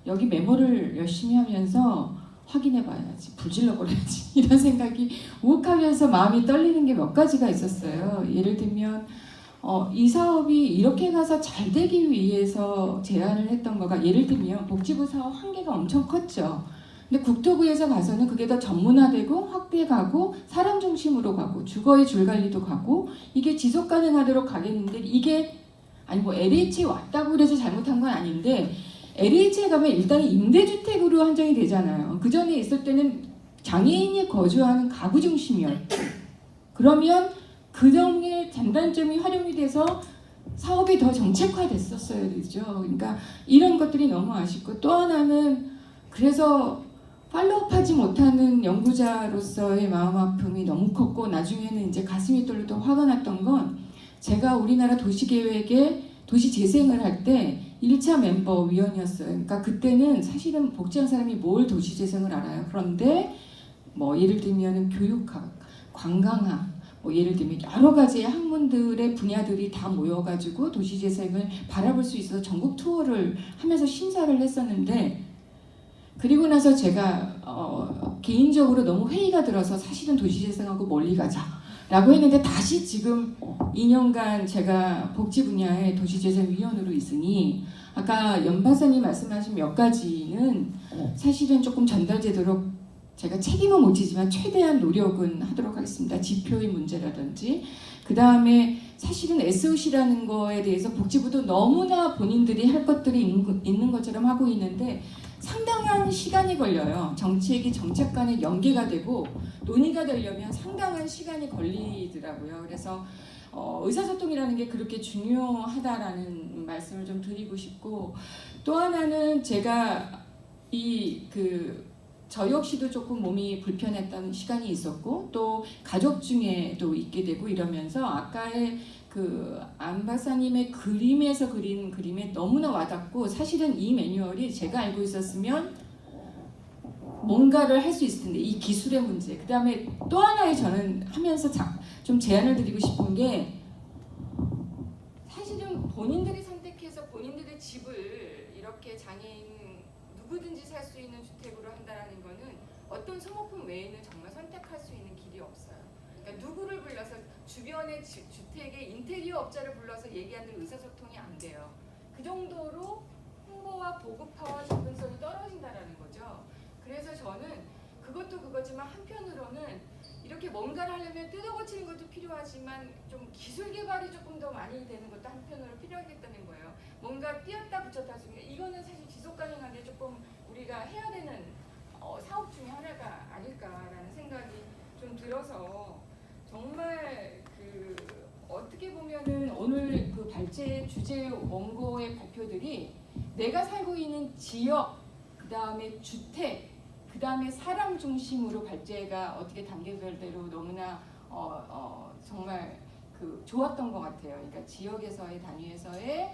여기 메모를 열심히 하면서 확인해봐야지, 불질러버려야지 이런 생각이 우욱하면서 마음이 떨리는 게 몇 가지가 있었어요. 예를 들면 이 사업이 이렇게 가서 잘 되기 위해서 제안을 했던 거가, 예를 들면 복지부 사업 한계가 엄청 컸죠. 근데 국토부에서 봐서는 그게 더 전문화되고 확대 가고 사람 중심으로 가고 주거의 줄 관리도 가고 이게 지속 가능하도록 가겠는데, 이게 아니 뭐 LH에 왔다고 그래서 잘못한 건 아닌데 LH에 가면 일단 임대주택으로 한정이 되잖아요. 그 전에 있을 때는 장애인이 거주하는 가구 중심이었고, 그러면 그 점의 장단점이 활용이 돼서 사업이 더 정책화됐었어야 되죠. 그러니까 이런 것들이 너무 아쉽고, 또 하나는 그래서 팔로우하지 못하는 연구자로서의 마음 아픔이 너무 컸고, 나중에는 이제 가슴이 떨리고 화가 났던 건, 제가 우리나라 도시계획에 도시 재생을 할 때 1차 멤버 위원이었어요. 그러니까 그때는 사실은 복지한 사람이 뭘 도시재생을 알아요. 그런데 뭐 예를 들면 교육학, 관광학, 뭐 예를 들면 여러 가지의 학문들의 분야들이 다 모여가지고 도시재생을 바라볼 수 있어서 전국 투어를 하면서 심사를 했었는데, 그리고 나서 제가 개인적으로 너무 회의가 들어서 사실은 도시재생하고 멀리 가자라고 했는데, 다시 지금 2년간 제가 복지 분야의 도시재생위원으로 있으니 아까 연 박사님 말씀하신 몇 가지는 사실은 조금 전달되도록 제가 책임은 못 지지만 최대한 노력은 하도록 하겠습니다. 지표의 문제라든지, 그 다음에 사실은 SOC라는 거에 대해서 복지부도 너무나 본인들이 할 것들이 있는 것처럼 하고 있는데 상당한 시간이 걸려요. 정책이 정책 간에 연계가 되고 논의가 되려면 상당한 시간이 걸리더라고요. 그래서 의사소통이라는 게 그렇게 중요하다라는 말씀을 좀 드리고 싶고, 또 하나는 제가 저 역시도 조금 몸이 불편했던 시간이 있었고, 또 가족 중에도 있게 되고 이러면서 아까의 안 박사님의 그림에서 그린 그림에 너무나 와닿고, 사실은 이 매뉴얼이 제가 알고 있었으면 뭔가를 할 수 있을 텐데, 이 기술의 문제, 그 다음에 또 하나의 저는 하면서 좀 제안을 드리고 싶은 게, 사실은 본인들이 선택해서 본인들의 집을 이렇게 장애인 누구든지 살 수 있는 주택으로 한다는 거는 어떤 소모품 외에는 정말 선택할 수 있는 길이 없어요. 그러니까 누구를 불러서 주변의 주택의 인테리어 업자를 불러서 얘기하는 의사소통이 안 돼요. 그 정도로 홍보와 보급화와 접근성이 떨어진다라는 거죠. 그래서 저는 그것도 그거지만 한편으로는 이렇게 뭔가를 하려면 뜯어고치는 것도 필요하지만 좀 기술 개발이 조금 더 많이 되는 것도 한편으로 필요하겠다는 거예요. 뭔가 띄었다 붙였다 하는 게, 이거는 사실 지속 가능하게 조금 우리가 해야 되는 사업 중에 하나가 아닐까라는 생각이 좀 들어서, 정말 어떻게 보면은 오늘 발제 주제 원고의 발표들이 내가 살고 있는 지역, 그 다음에 주택, 그 다음에 사람 중심으로 발제가 어떻게 단계별대로 너무나 정말 좋았던 것 같아요. 그러니까 지역에서의 단위에서의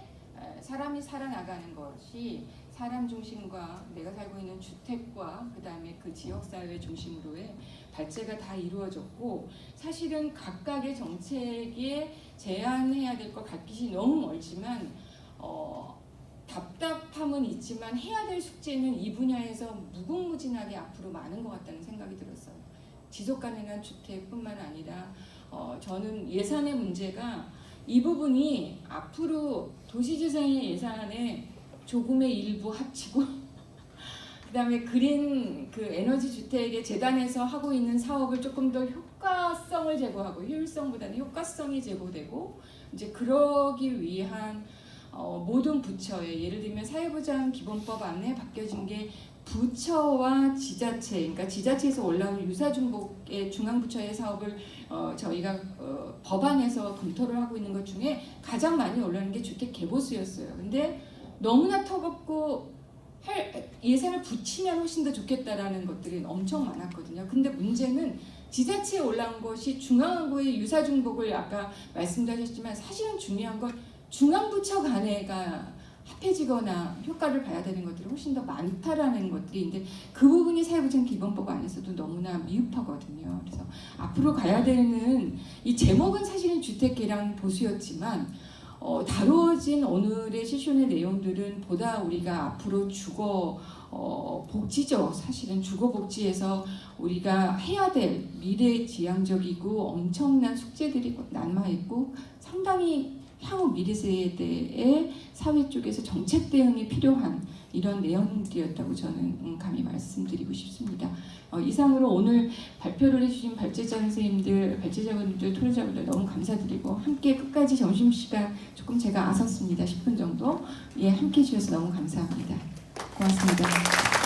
사람이 살아나가는 것이 사람 중심과 내가 살고 있는 주택과 그 다음에 그 지역사회 중심으로의 발제가 다 이루어졌고, 사실은 각각의 정책에 제안해야 될 것 같기 너무 멀지만 답답함은 있지만 해야 될 숙제는 이 분야에서 무궁무진하게 앞으로 많은 것 같다는 생각이 들었어요. 지속가능한 주택뿐만 아니라 저는 예산의 문제가 이 부분이 앞으로 도시재생의 예산에 조금의 일부 합치고 그 다음에 그린 에너지 주택의 재단에서 하고 있는 사업을 조금 더 효과성을 제고하고, 효율성보다는 효과성이 제고되고, 이제 그러기 위한 모든 부처에, 예를 들면 사회보장 기본법 안에 바뀌어진 게 부처와 지자체, 그러니까 지자체에서 올라온 유사중복의 중앙부처의 사업을 저희가 법안에서 검토를 하고 있는 것 중에 가장 많이 올라오는 게 주택개보수였어요. 근데 너무나 턱없고 예산을 붙이면 훨씬 더 좋겠다라는 것들이 엄청 많았거든요. 근데 문제는 지자체에 올라온 것이 중앙하고의 유사중복을 아까 말씀도 하셨지만, 사실은 중요한 건 중앙부처 간에가 합해지거나 효과를 봐야 되는 것들이 훨씬 더 많다라는 것들인데, 그 부분이 사회보장 기본법 안에서도 너무나 미흡하거든요. 그래서 앞으로 가야 되는 이 제목은 사실은 주택 개량 보수였지만 다루어진 오늘의 세션의 내용들은 보다 우리가 앞으로 주거 복지죠. 사실은 주거 복지에서 우리가 해야 될 미래지향적이고 엄청난 숙제들이 남아있고, 상당히 향후 미래 세대의 사회 쪽에서 정책 대응이 필요한 이런 내용들이었다고 저는 감히 말씀드리고 싶습니다. 이상으로 오늘 발표를 해주신 발제자 선생님들, 발제자분들, 토론자분들 너무 감사드리고, 함께 끝까지 점심시간 조금 제가 아섰습니다. 10분 정도 함께 해주셔서 너무 감사합니다. 고맙습니다.